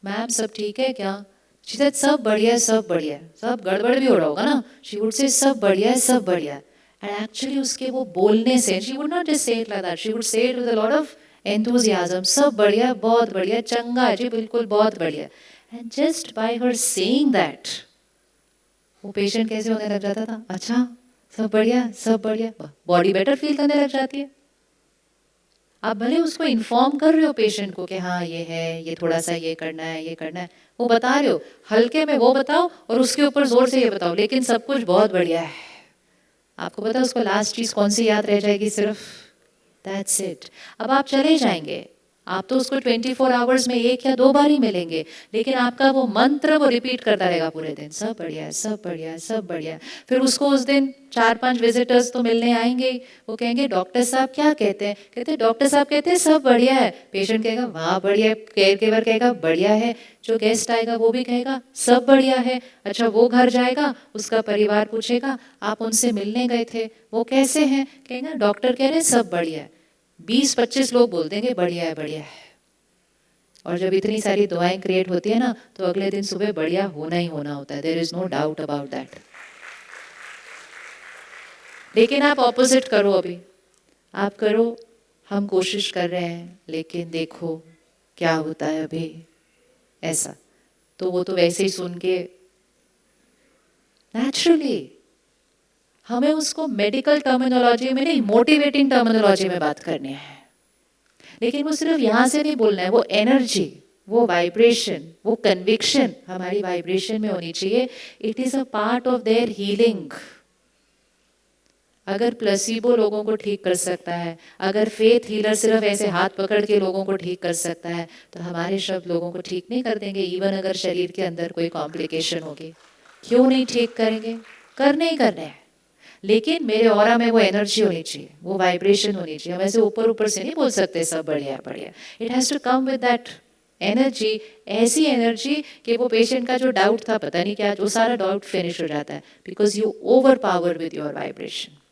मैम सब ठीक है क्या? शी सेड सब बढ़िया है, सब बढ़िया है. सब गड़बड़ भी हो रहा होगा ना. शी वुड से सब बढ़िया है, सब बढ़िया है. एंड एक्चुअली उसके वो बोलने से, she would not just say it like that, she would say it with a lot of enthusiasm. सब बढ़िया, बहुत बढ़िया, चंगा है जी, बिल्कुल बहुत बढ़िया. And just by her saying that वो पेशेंट कैसे होने लग जाता था, अच्छा सब बढ़िया, सब बढ़िया. बॉडी बेटर फील करने लग जाती है. आप भले उसको इन्फॉर्म कर रहे हो पेशेंट को कि हाँ ये है, ये थोड़ा सा ये करना है, ये करना है, वो बता रहे हो, हल्के में वो बताओ और उसके ऊपर जोर से ये बताओ, लेकिन सब कुछ बहुत बढ़िया है. आपको पता है उसको लास्ट चीज कौन सी याद रह जाएगी? सिर्फ दैट्स इट. अब आप चले जाएंगे, आप तो उसको 24 आवर्स में 1 या 2 बार ही मिलेंगे, लेकिन आपका वो मंत्र वो रिपीट करता रहेगा पूरे दिन, सब बढ़िया है, सब बढ़िया है, सब बढ़िया है. फिर उसको उस दिन 4-5 विजिटर्स तो मिलने आएंगे. वो कहेंगे डॉक्टर साहब क्या कहते हैं? कहते हैं डॉक्टर साहब कहते हैं सब बढ़िया है. पेशेंट कहेगा वाह बढ़िया है, केयर गिवर कहेगा बढ़िया है, जो गेस्ट आएगा वो भी कहेगा सब बढ़िया है. अच्छा वो घर जाएगा, उसका परिवार पूछेगा आप उनसे मिलने गए थे, वो कैसे हैं? कहेंगे डॉक्टर कह रहे हैं सब बढ़िया है. 20-25 लोग बोल देंगे बढ़िया है, बढ़िया है. और जब इतनी सारी दुआएं क्रिएट होती है ना, तो अगले दिन सुबह बढ़िया होना ही होना होता है. There is no doubt about that. लेकिन आप ऑपोजिट करो. अभी आप करो हम कोशिश कर रहे हैं लेकिन देखो क्या होता है अभी, ऐसा. तो वो तो वैसे ही सुन के नेचुरली हमें उसको मेडिकल टर्मिनोलॉजी में नहीं, मोटिवेटिंग टर्मिनोलॉजी में बात करनी है. लेकिन वो सिर्फ यहाँ से नहीं बोलना है, वो एनर्जी, वो वाइब्रेशन, वो कन्विक्शन हमारी वाइब्रेशन में होनी चाहिए. It is a part of their healing. अगर प्लेसिबो लोगों को ठीक कर सकता है, अगर फेथ हीलर सिर्फ ऐसे हाथ पकड़ के लोगों को ठीक कर सकता है, तो हमारे शब्द लोगों को ठीक नहीं कर देंगे. इवन अगर शरीर के अंदर कोई कॉम्प्लिकेशन होगी, क्यों नहीं ठीक करेंगे? करने ही करने हैं. लेकिन मेरे ऑरा में वो एनर्जी होनी चाहिए, वो वाइब्रेशन होनी चाहिए. हम ऐसे ऊपर ऊपर से नहीं बोल सकते सब बढ़िया बढ़िया. It has to come with that energy. ऐसी एनर्जी कि वो पेशेंट का जो डाउट था पता नहीं क्या, वो सारा डाउट फिनिश हो जाता है, because you over power with your vibration.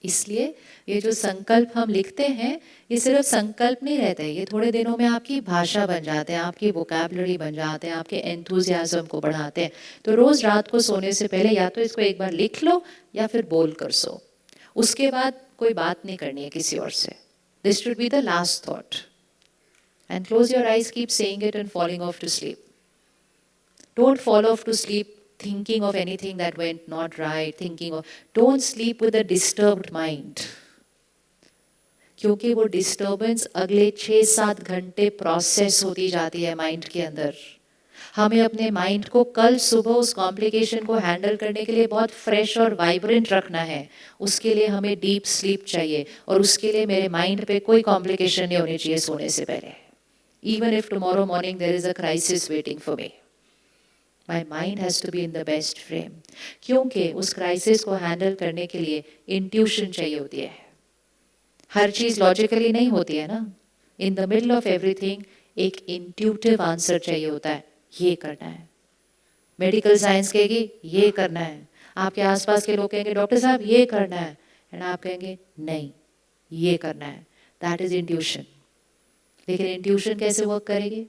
इसलिए ये जो संकल्प हम लिखते हैं, ये सिर्फ संकल्प नहीं रहते, ये थोड़े दिनों में आपकी भाषा बन जाते हैं, आपकी वोकैबुलरी बन जाते हैं, आपके एंथुजियाज्म को बढ़ाते हैं. तो रोज रात को सोने से पहले या तो इसको एक बार लिख लो या फिर बोल कर सो. उसके बाद कोई बात नहीं करनी है किसी और से. This should be the last thought. And close your eyes, keep saying it and falling off to sleep. Don't fall off to sleep thinking of anything that went not right, thinking of, don't sleep with a disturbed mind. क्योंकि वो disturbance अगले 6-7 घंटे process होती जाती है mind के अंदर. हमें अपने माइंड को कल सुबह उस कॉम्प्लिकेशन को हैंडल करने के लिए बहुत फ्रेश और वाइब्रेंट रखना है. उसके लिए हमें डीप स्लीप चाहिए, और उसके लिए मेरे माइंड पे कोई कॉम्प्लिकेशन नहीं होनी चाहिए सोने से पहले. Even if tomorrow morning there is a crisis waiting for me, My mind has to be in the best frame. क्योंकि उस क्राइसिस को हैंडल करने के लिए इंट्यूशन चाहिए होती है. हर चीज लॉजिकली नहीं होती है ना. इन द मिडल ऑफ एवरीथिंग एक इंट्यूटिव आंसर चाहिए होता है, ये करना है. मेडिकल साइंस कहेगी ये करना है, आपके आसपास के लोग कहेंगे डॉक्टर साहब ये करना है, एंड आप कहेंगे नहीं ये करना है. That is intuition. लेकिन इंट्यूशन कैसे वर्क करेगी?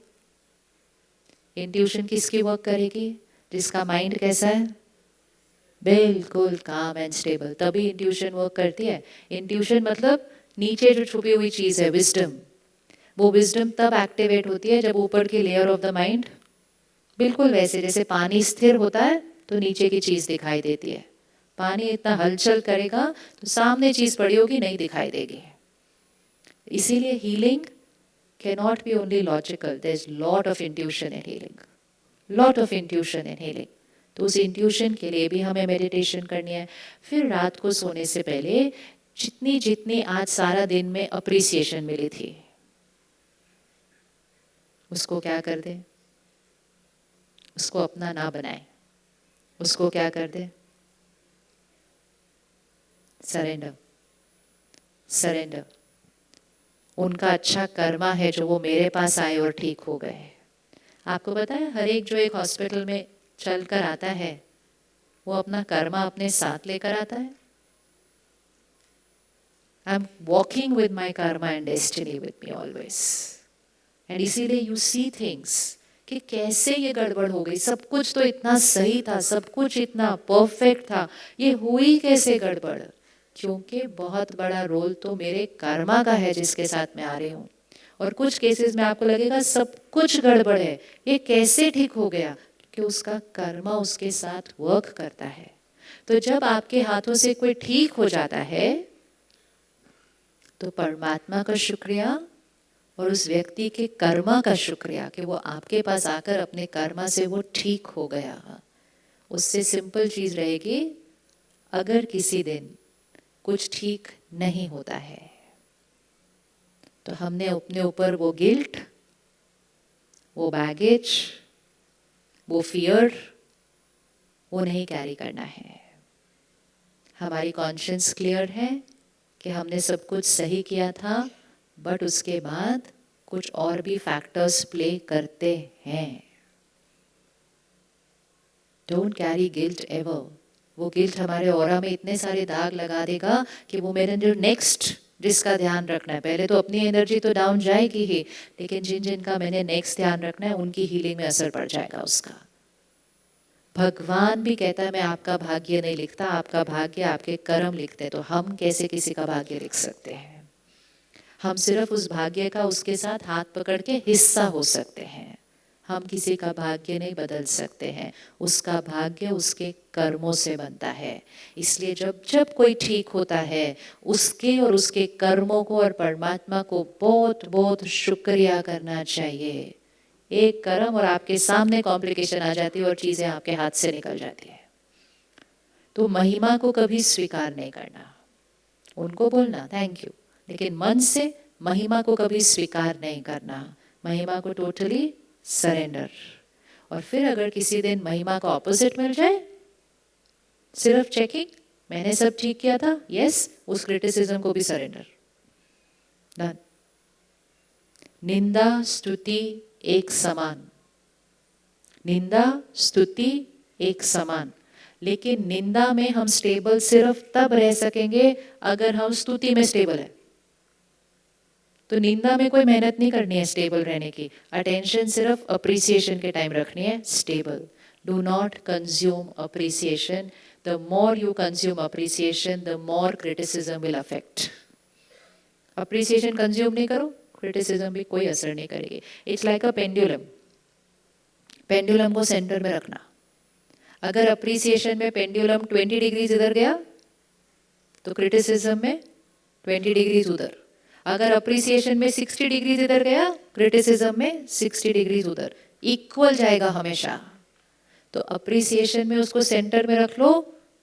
इंट्यूशन किसकी वर्क करेगी? जिसका माइंड कैसा है? बिल्कुल काम एंड स्टेबल. तभी इंट्यूशन वर्क करती है. इंट्यूशन मतलब नीचे जो छुपी हुई चीज है, विजडम. वो विजडम तब एक्टिवेट होती है जब ऊपर की लेयर ऑफ द माइंड बिल्कुल वैसे जैसे पानी स्थिर होता है तो नीचे की चीज दिखाई देती है, पानी इतना हलचल करेगा तो सामने चीज पड़ी होगी नहीं दिखाई देगी। इसीलिए healing cannot be only logical, there's lot of intuition in healing, lot of intuition in healing। तो उस इंट्यूशन के लिए भी हमें मेडिटेशन करनी है। फिर रात को सोने से पहले जितनी जितनी आज सारा दिन में अप्रिसिएशन मिली थी उसको क्या कर दे, उसको अपना ना बनाए, उसको क्या कर दे, सरेंडर, सरेंडर। उनका अच्छा कर्मा है जो वो मेरे पास आए और ठीक हो गए। आपको पता है हर एक जो एक हॉस्पिटल में चल कर आता है वो अपना कर्मा अपने साथ लेकर आता है। I am walking with my Karma and destiny with me always. And इसीलिए यू सी थिंग्स कि कैसे ये गड़बड़ हो गई, सब कुछ तो इतना सही था, सब कुछ इतना परफेक्ट था, ये हुई कैसे गड़बड़? क्योंकि बहुत बड़ा रोल तो मेरे कर्मा का है जिसके साथ मैं आ रही हूँ। और कुछ केसेस में आपको लगेगा सब कुछ गड़बड़ है, ये कैसे ठीक हो गया? कि उसका कर्मा उसके साथ वर्क करता है। तो जब आपके हाथों से कोई ठीक हो जाता है तो परमात्मा का शुक्रिया और उस व्यक्ति के कर्मा का शुक्रिया कि वो आपके पास आकर अपने कर्मा से वो ठीक हो गया। उससे सिंपल चीज रहेगी, अगर किसी दिन कुछ ठीक नहीं होता है तो हमने अपने ऊपर वो गिल्ट, वो बैगेज, वो फियर वो नहीं कैरी करना है। हमारी कॉन्शियंस क्लियर है कि हमने सब कुछ सही किया था, बट उसके बाद कुछ और भी फैक्टर्स प्ले करते हैं। Don't carry guilt ever. वो गिल्ट हमारे ऑरा में इतने सारे दाग लगा देगा कि वो मेरे जो नेक्स्ट जिसका ध्यान रखना है, पहले तो अपनी एनर्जी तो डाउन जाएगी ही, लेकिन जिन जिनका मैंने नेक्स्ट ध्यान रखना है उनकी हीलिंग में असर पड़ जाएगा उसका। भगवान भी कहता है मैं आपका भाग्य नहीं लिखता, आपका भाग्य आपके कर्म लिखते हैं। तो हम कैसे किसी का भाग्य लिख सकते हैं? हम सिर्फ उस भाग्य का उसके साथ हाथ पकड़ के हिस्सा हो सकते हैं। हम किसी का भाग्य नहीं बदल सकते हैं, उसका भाग्य उसके कर्मों से बनता है। इसलिए जब जब कोई ठीक होता है उसके और उसके कर्मों को और परमात्मा को बहुत बहुत शुक्रिया करना चाहिए। एक कर्म और आपके सामने कॉम्प्लिकेशन आ जाती है और चीजें आपके हाथ से निकल जाती है। तो महिमा को कभी स्वीकार नहीं करना, उनको बोलना थैंक यू, लेकिन मन से महिमा को कभी स्वीकार नहीं करना। महिमा को टोटली सरेंडर। और फिर अगर किसी दिन महिमा का ऑपोजिट मिल जाए, सिर्फ चेकिंग, मैंने सब ठीक किया था, यस, उस क्रिटिसिज्म को भी सरेंडर। डन। निंदा स्तुति एक समान, निंदा स्तुति एक समान। लेकिन निंदा में हम स्टेबल सिर्फ तब रह सकेंगे अगर हम स्तुति में स्टेबल है। तो निंदा में कोई मेहनत नहीं करनी है स्टेबल रहने की, अटेंशन सिर्फ अप्रिसिएशन के टाइम रखनी है stable. Do not consume appreciation. The more you consume appreciation the more criticism will affect. Appreciation consume नहीं करो, क्रिटिसिज्म भी कोई असर नहीं करेगी। It's like a pendulum. Pendulum को सेंटर में रखना। अगर अप्रिसिएशन में पेंडुलम 20 डिग्रीज इधर गया तो क्रिटिसिज्म में 20 डिग्रीज उधर। अगर अप्रिसिएशन में 60 डिग्रीज इधर गया, क्रिटिसिज्म में 60 डिग्रीज उधर। इक्वल जाएगा हमेशा। तो अप्रिसिएशन में उसको सेंटर में रख लो,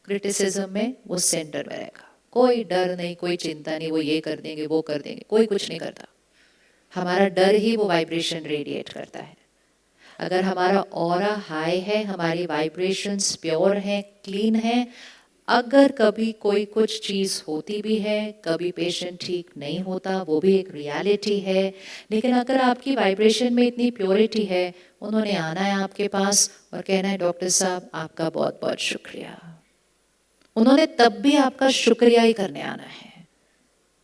क्रिटिसिज्म में वो सेंटर में रहेगा। कोई डर नहीं, कोई चिंता नहीं, वो ये कर देंगे वो कर देंगे, कोई कुछ नहीं करता। हमारा डर ही वो वाइब्रेशन रेडिएट करता है। अगर हमारा ऑरा हाई है, हमारी वाइब्रेशंस प्योर हैं, क्लीन हैं, अगर कभी कोई कुछ चीज़ होती भी है, कभी पेशेंट ठीक नहीं होता, वो भी एक रियलिटी है, लेकिन अगर आपकी वाइब्रेशन में इतनी प्योरिटी है, उन्होंने आना है आपके पास और कहना है डॉक्टर साहब आपका बहुत बहुत शुक्रिया। उन्होंने तब भी आपका शुक्रिया ही करने आना है।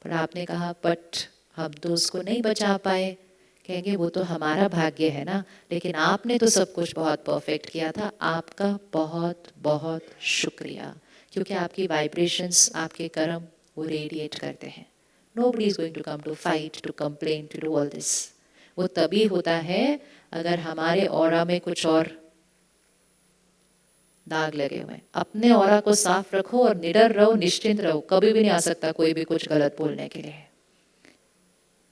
पर आपने कहा बट हम तो उसको नहीं बचा पाए। कहेंगे वो तो हमारा भाग्य है ना, लेकिन आपने तो सब कुछ बहुत परफेक्ट किया था, आपका बहुत बहुत शुक्रिया। क्योंकि आपकी वाइब्रेशंस, आपके कर्म वो रेडिएट करते हैं। Nobody is going to come to fight, to complain, to do all this. वो तभी होता है अगर हमारे ऑरा में कुछ और दाग लगे हुए हैं। अपने ऑरा को साफ रखो और निडर रहो, निश्चिंत रहो, कभी भी नहीं आ सकता कोई भी कुछ गलत बोलने के लिए।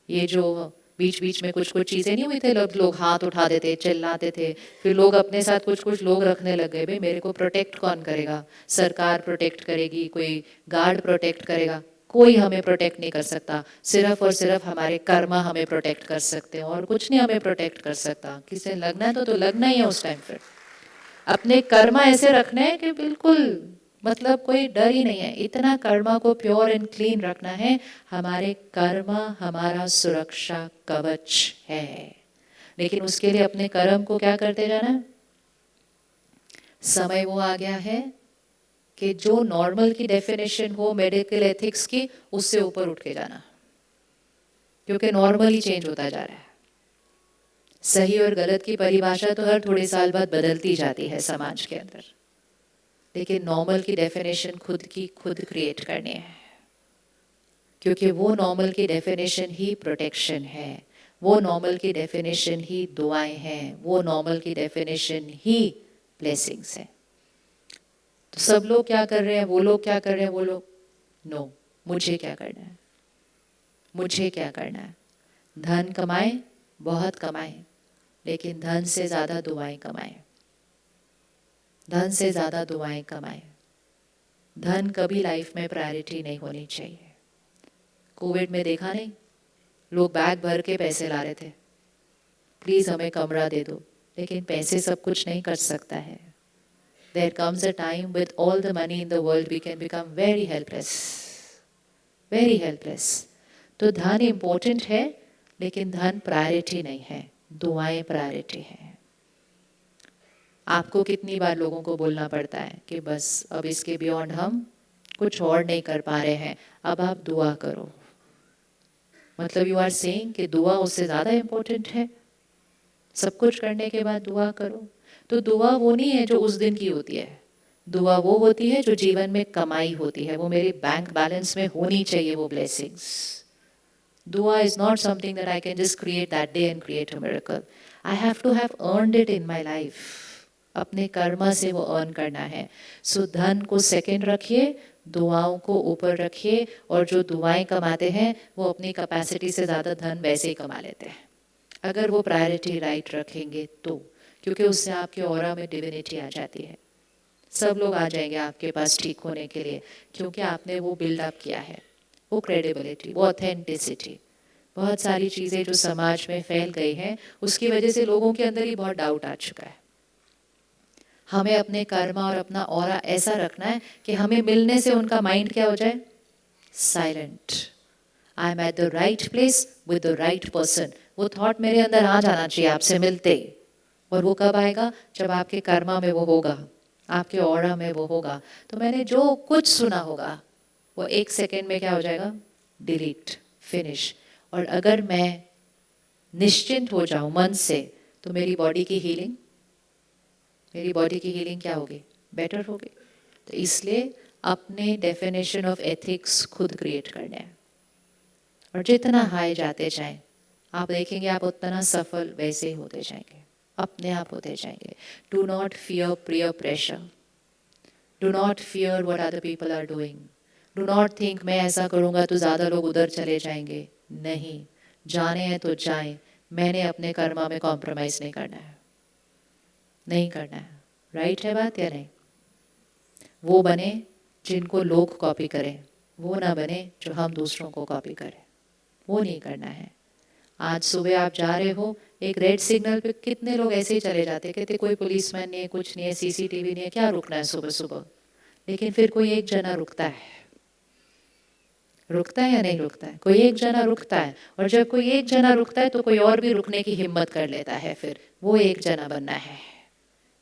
ये जो बीच बीच में कुछ कुछ चीज़ें नहीं हुई थे, लोग हाथ उठा देते, चिल्लाते थे, फिर लोग अपने साथ कुछ कुछ लोग रखने लग गए, भाई मेरे को प्रोटेक्ट कौन करेगा? सरकार प्रोटेक्ट करेगी, कोई गार्ड प्रोटेक्ट करेगा? कोई हमें प्रोटेक्ट नहीं कर सकता, सिर्फ और सिर्फ हमारे कर्मा हमें प्रोटेक्ट कर सकते हैं, और कुछ नहीं हमें प्रोटेक्ट कर सकता। किसी लगना है तो लगना ही है उस टाइम पर। अपने कर्मा ऐसे रखने हैं कि बिल्कुल मतलब कोई डर ही नहीं है, इतना कर्मा को प्योर एंड क्लीन रखना है। हमारे कर्मा हमारा सुरक्षा कवच है, लेकिन उसके लिए अपने कर्म को क्या करते जाना। समय वो आ गया है कि जो नॉर्मल की डेफिनेशन हो मेडिकल एथिक्स की, उससे ऊपर उठ के जाना, क्योंकि नॉर्मल ही चेंज होता जा रहा है। सही और गलत की परिभाषा तो हर थोड़े साल बाद बदलती जाती है समाज के अंदर, लेकिन नॉर्मल की डेफिनेशन खुद की खुद क्रिएट करनी है, क्योंकि वो नॉर्मल की डेफिनेशन ही प्रोटेक्शन है, वो नॉर्मल की डेफिनेशन ही दुआएं हैं, वो नॉर्मल की डेफिनेशन ही ब्लेसिंग्स है। तो सब लोग क्या कर रहे हैं, वो लोग क्या कर रहे हैं, वो लोग नो, मुझे क्या करना है, मुझे क्या करना है। धन कमाए, बहुत कमाए, लेकिन धन से ज़्यादा दुआएं कमाए, धन से ज़्यादा दुआएं कमाए। धन कभी लाइफ में प्रायोरिटी नहीं होनी चाहिए। कोविड में देखा नहीं, लोग बैग भर के पैसे ला रहे थे, प्लीज़ हमें कमरा दे दो, लेकिन पैसे सब कुछ नहीं कर सकता है। There comes a time with all the money in the world we can become very helpless, very helpless. तो धन इम्पोर्टेंट है, लेकिन धन प्रायोरिटी नहीं है, दुआएं प्रायोरिटी है। आपको कितनी बार लोगों को बोलना पड़ता है कि बस अब इसके बियॉन्ड हम कुछ और नहीं कर पा रहे हैं, अब आप दुआ करो। मतलब यू आर सेइंग कि दुआ उससे ज़्यादा इम्पोर्टेंट है, सब कुछ करने के बाद दुआ करो। तो दुआ वो नहीं है जो उस दिन की होती है, दुआ वो होती है जो जीवन में कमाई होती है, वो मेरे बैंक बैलेंस में होनी चाहिए वो blessings. Dua is not something that I can just create that day and create a miracle. I have to have earned it in my life. अपने कर्मा से वो अर्न करना है। सो धन को सेकंड रखिए, दुआओं को ऊपर रखिए, और जो दुआएं कमाते हैं वो अपनी कैपेसिटी से ज़्यादा धन वैसे ही कमा लेते हैं, अगर वो प्रायोरिटी राइट रखेंगे तो, क्योंकि उससे आपके ऑरा में डिविनिटी आ जाती है। सब लोग आ जाएंगे आपके पास ठीक होने के लिए, क्योंकि आपने वो बिल्डअप किया है, वो क्रेडिबिलिटी, वो ऑथेंटिसिटी। बहुत सारी चीज़ें जो समाज में फैल गई हैं, उसकी वजह से लोगों के अंदर ही बहुत डाउट आ चुका है। हमें अपने कर्मा और अपना ऑरा ऐसा रखना है कि हमें मिलने से उनका माइंड क्या हो जाए, silent. I am at the right place with the right person. वो थॉट मेरे अंदर आ जाना चाहिए आपसे मिलते, और वो कब आएगा, जब आपके कर्मा में वो होगा, आपके ऑरा में वो होगा। तो मैंने जो कुछ सुना होगा वो एक सेकेंड में क्या हो जाएगा, डिलीट, फिनिश। और अगर मैं निश्चिंत हो जाऊं मन से, तो मेरी बॉडी की हीलिंग, मेरी बॉडी की हीलिंग क्या होगी, बेटर होगी। तो इसलिए अपने डेफिनेशन ऑफ एथिक्स खुद क्रिएट करने हैं, और जितना हाई जाते जाएं आप देखेंगे आप उतना सफल वैसे ही होते जाएंगे, अपने आप होते जाएंगे। Do not fear peer pressure, do not fear what other people are doing, do not think मैं ऐसा करूँगा तो ज़्यादा लोग उधर चले जाएंगे। नहीं, जाने हैं तो जाएं, मैंने अपने कर्मा में कॉम्प्रोमाइज़ नहीं करना है, नहीं करना है। राइट है बात या नहीं? वो बने जिनको लोग कॉपी करें, वो ना बने जो हम दूसरों को कॉपी करें, वो नहीं करना है। आज सुबह आप जा रहे हो, एक रेड सिग्नल पे कितने लोग ऐसे ही चले जाते हैं, कहते कोई पुलिसमैन नहीं है, कुछ नहीं है, सीसीटीवी नहीं है, क्या रुकना है सुबह सुबह। लेकिन फिर कोई एक जना रुकता है, रुकता है या नहीं रुकता है? कोई एक जना रुकता है, और जब कोई एक जना रुकता है तो कोई और भी रुकने की हिम्मत कर लेता है। फिर वो एक जना बनना है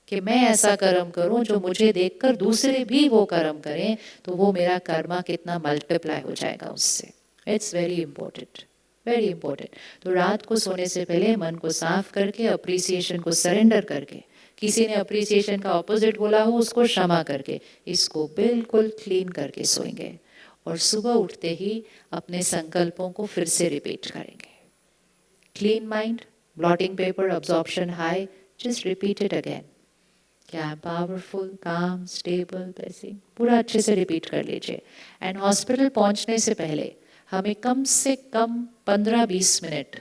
कि मैं ऐसा कर्म करूं जो मुझे देखकर दूसरे भी वो कर्म करें, तो वो मेरा कर्मा कितना मल्टीप्लाई हो जाएगा उससे। It's very important, very important. तो रात को सोने से पहले मन को साफ करके, अप्रिसिएशन को सरेंडर करके, किसी ने अप्रिसिएशन का ऑपोजिट बोला हो उसको क्षमा करके, इसको बिल्कुल क्लीन करके सोएंगे। और सुबह उठते ही अपने संकल्पों को फिर से रिपीट करेंगे। Clean mind, blotting paper, absorption high, just repeat it again. क्या आई एम पावरफुल, काम, स्टेबल, ब्लेसिंग, पूरा अच्छे से रिपीट कर लीजिए। एंड हॉस्पिटल पहुंचने से पहले हमें कम से कम 15-20 मिनट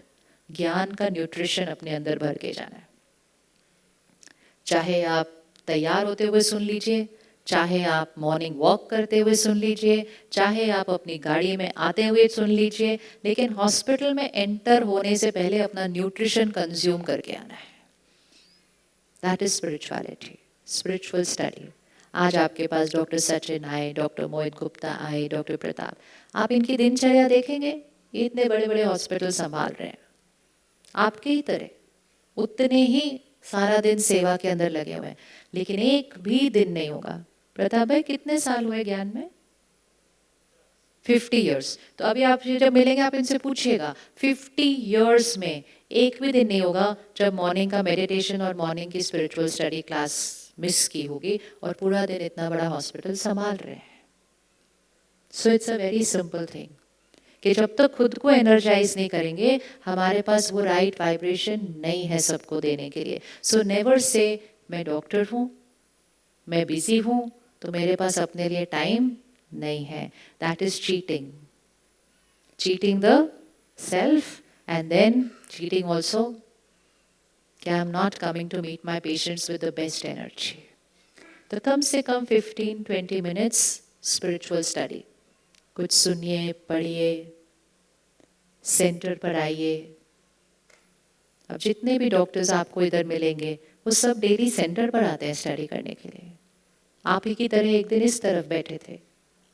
ज्ञान का न्यूट्रिशन अपने अंदर भर के जाना है। चाहे आप तैयार होते हुए सुन लीजिए, चाहे आप मॉर्निंग वॉक करते हुए सुन लीजिए, चाहे आप अपनी गाड़ी में आते हुए सुन लीजिए, लेकिन हॉस्पिटल में एंटर होने से पहले अपना न्यूट्रिशन कंज्यूम करके आना है। That is spirituality, spiritual study. आज आपके पास डॉक्टर सचिन आए, डॉक्टर मोहित गुप्ता आए, डॉक्टर प्रताप, आप इनकी दिनचर्या देखेंगे, इतने बड़े बड़े हॉस्पिटल संभाल रहे हैं, आपके ही तरह उतने ही सारा दिन सेवा के अंदर लगे हुए हैं, लेकिन एक भी दिन नहीं होगा। प्रताप भाई कितने साल हुए ज्ञान में? 50 इयर्स। तो अभी आप जब मिलेंगे आप इनसे पूछिएगा, 50 इयर्स में एक भी दिन नहीं होगा जब मॉर्निंग का मेडिटेशन और मॉर्निंग की स्पिरिचुअल स्टडी क्लास मिस की होगी, और पूरा दिन इतना बड़ा हॉस्पिटल संभाल रहे हैं। So it's a very simple thing कि जब तक खुद को एनर्जाइज नहीं करेंगे, हमारे पास वो राइट वाइब्रेशन नहीं है सबको देने के लिए। सो नेवर से मैं डॉक्टर हूँ, मैं बिजी हूँ, तो मेरे पास अपने लिए टाइम नहीं है। That is cheating, cheating the self and then cheating also कि I am not coming to meet my patients with the best energy. तो कम से कम 15-20 मिनट्स स्पिरिचुअल स्टडी, कुछ सुनिए, पढ़िए, सेंटर पर आइए। अब जितने भी डॉक्टर्स आपको इधर मिलेंगे वो सब डेली सेंटर पर आते हैं स्टडी करने के लिए। आप ही की तरह एक दिन इस तरफ बैठे थे,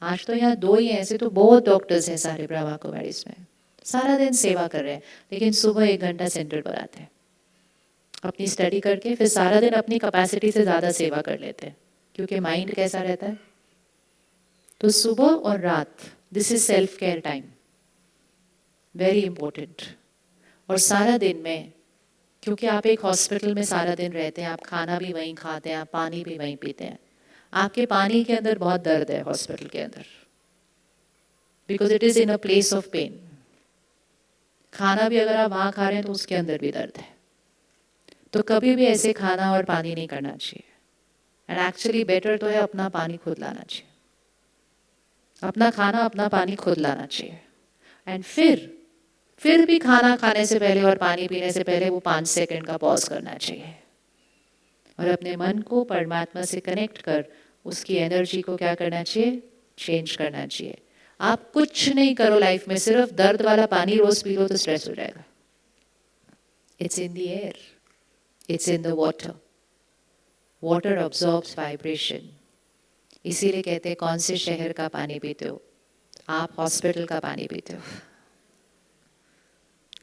आज तो यहाँ 2 ही हैं, ऐसे तो बहुत डॉक्टर्स हैं सारे ब्रह्मा कुमारीज में, सारा दिन सेवा कर रहे हैं, लेकिन सुबह 1 घंटा सेंटर पर आते हैं अपनी स्टडी करके, फिर सारा दिन अपनी कैपेसिटी से ज़्यादा सेवा कर लेते हैं, क्योंकि माइंड कैसा रहता है। तो सुबह और रात, this is self care time, very important. और सारा दिन में, क्योंकि आप एक हॉस्पिटल में सारा दिन रहते हैं, आप खाना भी वहीं खाते हैं, आप पानी भी वहीं पीते हैं, आपके पानी के अंदर बहुत दर्द है हॉस्पिटल के अंदर, because it is in a place of pain. खाना भी अगर आप वहाँ खा रहे हैं तो उसके अंदर भी दर्द है। तो कभी भी ऐसे खाना और पानी नहीं करना चाहिए। एंड एक्चुअली बेटर तो है अपना पानी खुद लाना चाहिए, अपना खाना अपना पानी खुद लाना चाहिए। एंड फिर भी खाना खाने से पहले और पानी पीने से पहले वो 5 सेकंड का पॉज करना चाहिए, और अपने मन को परमात्मा से कनेक्ट कर उसकी एनर्जी को क्या करना चाहिए, चेंज करना चाहिए। आप कुछ नहीं करो लाइफ में, सिर्फ दर्द वाला पानी रोज पी लो तो स्ट्रेस हो जाएगा। It's in the air, it's in the water, water absorbs vibration. इसीलिए कहते हैं कौन से शहर का पानी पीते हो? आप हॉस्पिटल का पानी पीते हो।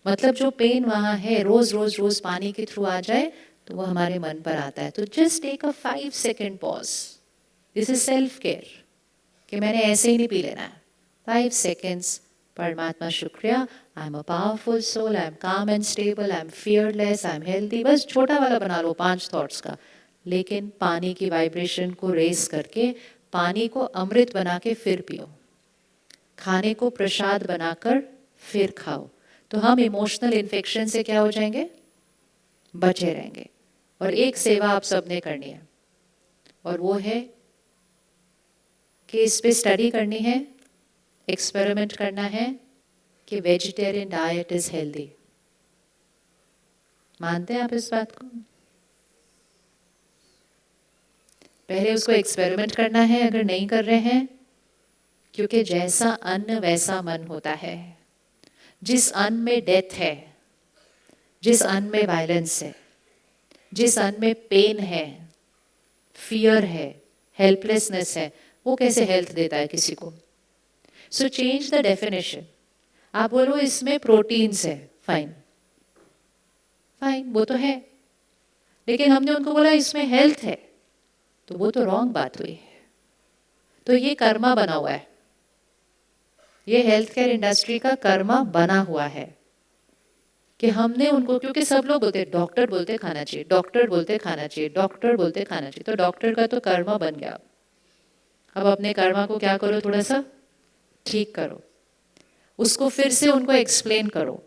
मतलब जो पेन वहाँ है, रोज रोज रोज पानी के थ्रू आ जाए तो वो हमारे मन पर आता है। तो just take a 5 second pause, this is self care, कि मैंने ऐसे ही नहीं पी लेना है। 5 सेकेंड्स, परमात्मा शुक्रिया, I am a powerful soul, I am calm and stable, I am fearless, I am healthy. बस छोटा वाला बना लो 5 थॉट्स का, लेकिन पानी की वाइब्रेशन को रेस करके, पानी को अमृत बना के फिर पियो, खाने को प्रसाद बनाकर फिर खाओ। तो हम इमोशनल इन्फेक्शन से क्या हो जाएंगे, बचे रहेंगे। और एक सेवा आप सबने करनी है, और वो है कि इस पे स्टडी करनी है, एक्सपेरिमेंट करना है कि वेजिटेरियन डाइट इज हेल्दी। मानते हैं आप इस बात को? पहले उसको एक्सपेरिमेंट करना है, अगर नहीं कर रहे हैं, क्योंकि जैसा अन्न वैसा मन होता है। जिस अन्न में डेथ है, जिस अन्न में वायलेंस है, जिस अन्न में पेन है, फियर है, हेल्पलेसनेस है, वो कैसे हेल्थ देता है किसी को? So change the definition. आप बोलो इसमें प्रोटीन्स है, फाइन फाइन, वो तो है, लेकिन हमने उनको बोला इसमें हेल्थ है, तो वो तो रॉन्ग बात हुई। तो ये कर्मा बना हुआ है, ये हेल्थ केयर इंडस्ट्री का कर्मा बना हुआ है कि हमने उनको, क्योंकि सब लोग बोलते डॉक्टर बोलते खाना चाहिए, डॉक्टर बोलते खाना चाहिए, डॉक्टर बोलते खाना चाहिए, तो डॉक्टर का तो कर्मा बन गया। अब अपने कर्मा को क्या करो, थोड़ा सा ठीक करो, उसको फिर से उनको एक्सप्लेन करो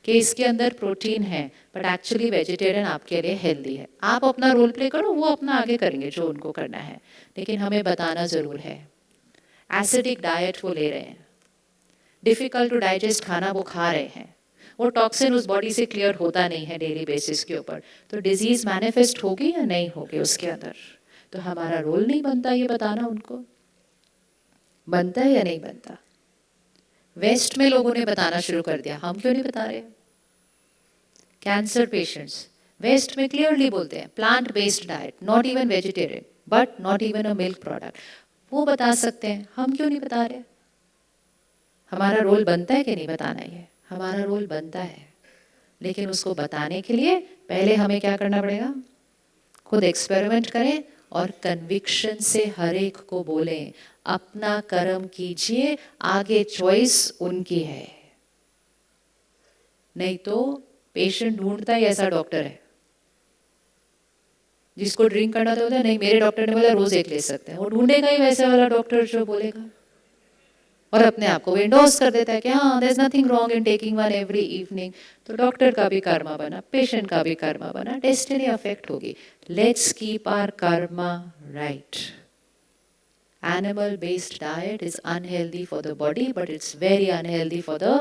कि इसके अंदर प्रोटीन है बट एक्चुअली वेजिटेरियन आपके लिए हेल्दी है। आप अपना रोल प्ले करो, वो अपना आगे करेंगे जो उनको करना है, लेकिन हमें बताना ज़रूर है। एसिडिक डाइट वो ले रहे हैं, डिफ़िकल्ट टू डाइजेस्ट खाना वो खा रहे हैं, वो टॉक्सिन उस बॉडी से क्लियर होता नहीं है डेली बेसिस के ऊपर, तो डिजीज़ मैनिफेस्ट होगी या नहीं होगी उसके अंदर। तो हमारा रोल नहीं बनता ये बताना उनको, बनता है या नहीं बनता। वेस्ट में लोगों ने बताना शुरू कर दिया, हम क्यों नहीं बता रहे। कैंसर पेशेंट्स वेस्ट में क्लियरली बोलते हैं plant based diet, not even vegetarian but not even a milk product, वो बता सकते हैं, हम क्यों नहीं बता रहे। हमारा रोल बनता है कि नहीं बताना, ये हमारा रोल बनता है, लेकिन उसको बताने के लिए पहले हमें क्या करना पड़ेगा, खुद एक्सपेरिमेंट करें और कन्विक्शन से हर एक को बोलें अपना कर्म कीजिए, आगे चॉइस उनकी है। नहीं तो पेशेंट ढूंढता ही ऐसा डॉक्टर है जिसको ड्रिंक करना तो होता है, नहीं मेरे डॉक्टर ने बोला रोज एक ले सकते हैं, वो ढूंढेगा ही वैसे वाला डॉक्टर जो बोलेगा, और अपने आप को विंडोज कर देता है कि हाँ there is nothing wrong in taking one every evening. तो डॉक्टर का भी कर्मा बना, पेशेंट का भी कर्मा बना, डेस्टिनी अफेक्ट होगी। Let's keep our karma right. Animal based diet is unhealthy for the body but it's very unhealthy for the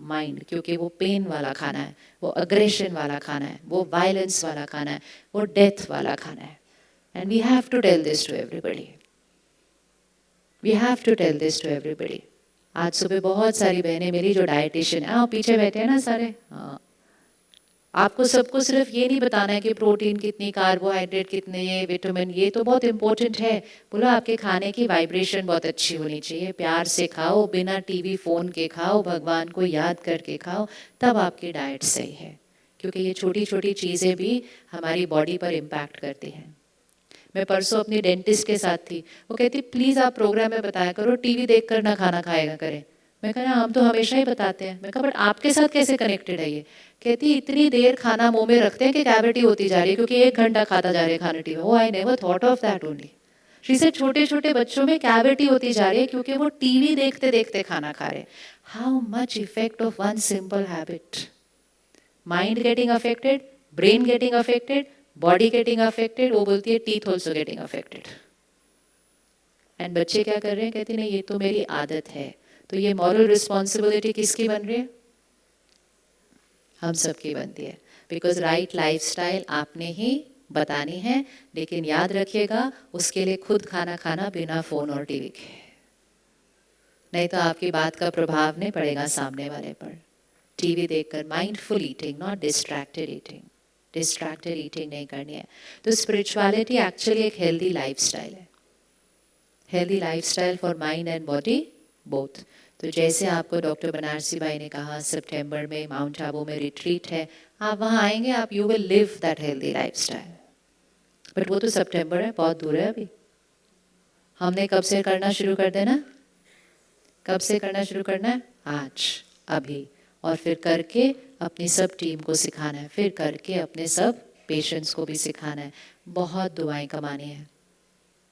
mind, क्योंकि वो पेन वाला खाना है, वो अग्रेशन वाला खाना है, वो वायलेंस वाला खाना है, वो डेथ वाला खाना है। And we have to tell this to everybody, we have to tell this to everybody. आज सुबह बहुत सारी बहनें मेरी जो डाइटिशियन है, पीछे बैठे हैं ना सारे, हाँ, आपको सबको सिर्फ ये नहीं बताना है कि प्रोटीन कितनी, कार्बोहाइड्रेट कितने, ये विटामिन, ये तो बहुत इंपॉर्टेंट है। बोलो आपके खाने की वाइब्रेशन बहुत अच्छी होनी चाहिए, प्यार से खाओ, बिना टीवी फ़ोन के खाओ, भगवान को याद करके खाओ, तब आपकी डाइट सही है। क्योंकि ये छोटी छोटी चीज़ें भी हमारी बॉडी पर इम्पैक्ट करती हैं। मैं परसों अपनी डेंटिस्ट के साथ थी, वो कहती प्लीज़ आप प्रोग्राम में बताया करो, टीवी देख कर ना खाना खाएगा करें। मैं कहा हम तो हमेशा ही बताते हैं। मैं कहा बट आपके साथ कैसे कनेक्टेड है ये। कहती इतनी देर खाना मुंह में रखते हैं कि कैविटी होती जा रही है, क्योंकि 1 घंटा खाता जा रहे हैं खाना टीवी। वो I never thought of that only. She से छोटे छोटे बच्चों में कैविटी होती जा रही है क्योंकि वो टीवी देखते देखते खाना खा रहे हैं। How much effect of one simple habit, mind getting affected, brain getting affected, body getting affected, वो बोलती है teeth also getting affected. And बच्चे क्या कर रहे हैं, कहते नहीं ये तो मेरी आदत है। तो ये मॉरल रिस्पॉन्सिबिलिटी किसकी बन रही है, हम सबकी बनती है। बिकॉज राइट लाइफस्टाइल आपने ही बतानी है, लेकिन याद रखिएगा उसके लिए खुद खाना खाना बिना फ़ोन और टीवी के, नहीं तो आपकी बात का प्रभाव नहीं पड़ेगा सामने वाले पर। टीवी देखकर mindful eating, not distracted eating, distracted eating नहीं करनी है। तो स्पिरिचुअलिटी एक्चुअली एक हेल्दी लाइफस्टाइल है, healthy lifestyle for mind and body both. तो जैसे आपको डॉक्टर बनारसी भाई ने कहा सितंबर में माउंट आबू में रिट्रीट है, आप वहाँ आएंगे, आप you will live that healthy lifestyle. But वो तो सितंबर है, बहुत दूर है अभी। हमने कब से करना शुरू कर देना, कब से करना शुरू करना है, आज, अभी। और फिर करके अपनी सब टीम को सिखाना है, फिर करके अपने सब पेशेंट्स को भी सिखाना है। बहुत दुआएं कमानी है,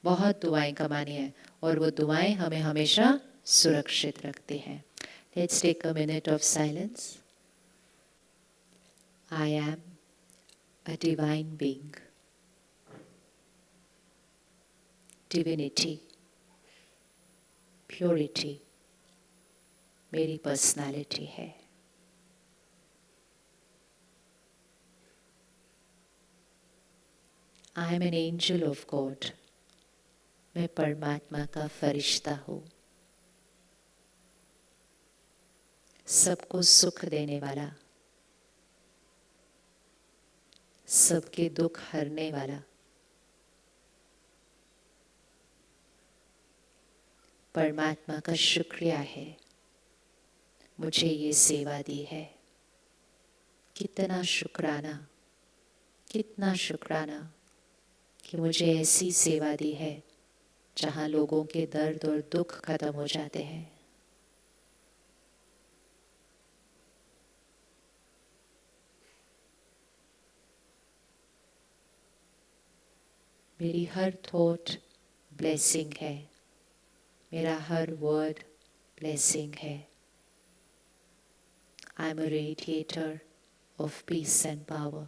बहुत दुआएं कमानी है, और वो दुआएं हमें हमेशा सुरक्षित रखती हैं। Let's take a minute of silence. I am a divine being, divinity, purity मेरी पर्सनालिटी है। I am an angel of God, मैं परमात्मा का फरिश्ता हूँ, सबको सुख देने वाला, सबके दुख हरने वाला, परमात्मा का शुक्रिया है मुझे ये सेवा दी है। कितना शुक्राना, कितना शुक्राना कि मुझे ऐसी सेवा दी है जहाँ लोगों के दर्द और दुख खत्म हो जाते हैं। मेरी हर थॉट ब्लेसिंग है, मेरा हर वर्ड ब्लेसिंग है। I am a radiator of peace and power.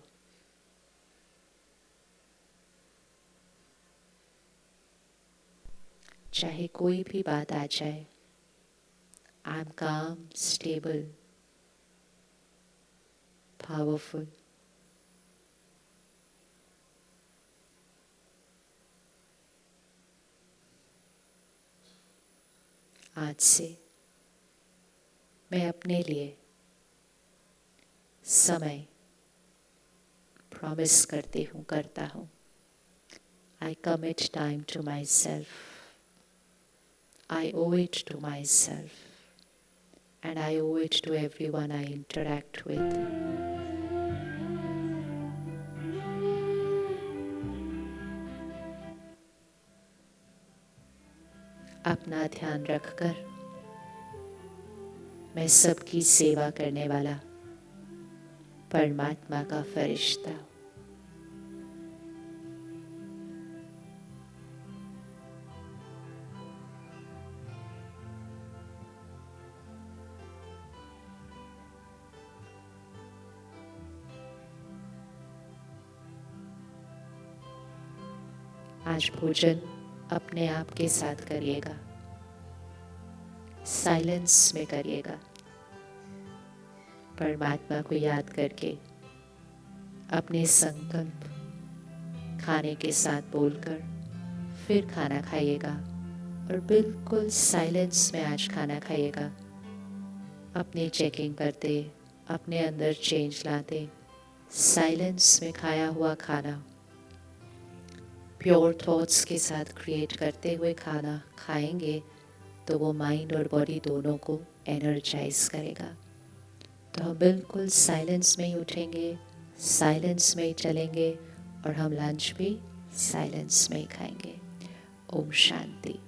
चाहे कोई भी बात आ जाए, आई एम काम, स्टेबल, पावरफुल। आज से मैं अपने लिए समय प्रॉमिस करता हूँ। I commit time to myself. I owe it to myself. And I owe it to everyone I interact with. अपना ध्यान रखकर मैं सबकी सेवा करने वाला परमात्मा का फरिश्ता हूँ। आज भोजन अपने आप के साथ करिएगा, साइलेंस में करिएगा। परमात्मा को याद करके अपने संकल्प खाने के साथ बोलकर फिर खाना खाइएगा और बिल्कुल साइलेंस में आज खाना खाइएगा। अपनी चेकिंग करते, अपने अंदर चेंज लाते, साइलेंस में खाया हुआ खाना प्योर थॉट्स के साथ क्रिएट करते हुए खाना खाएंगे तो वो माइंड और बॉडी दोनों को एनर्जाइज करेगा। तो हम बिल्कुल साइलेंस में ही उठेंगे, साइलेंस में ही चलेंगे और हम लंच भी साइलेंस में ही खाएंगे। ओम शांति।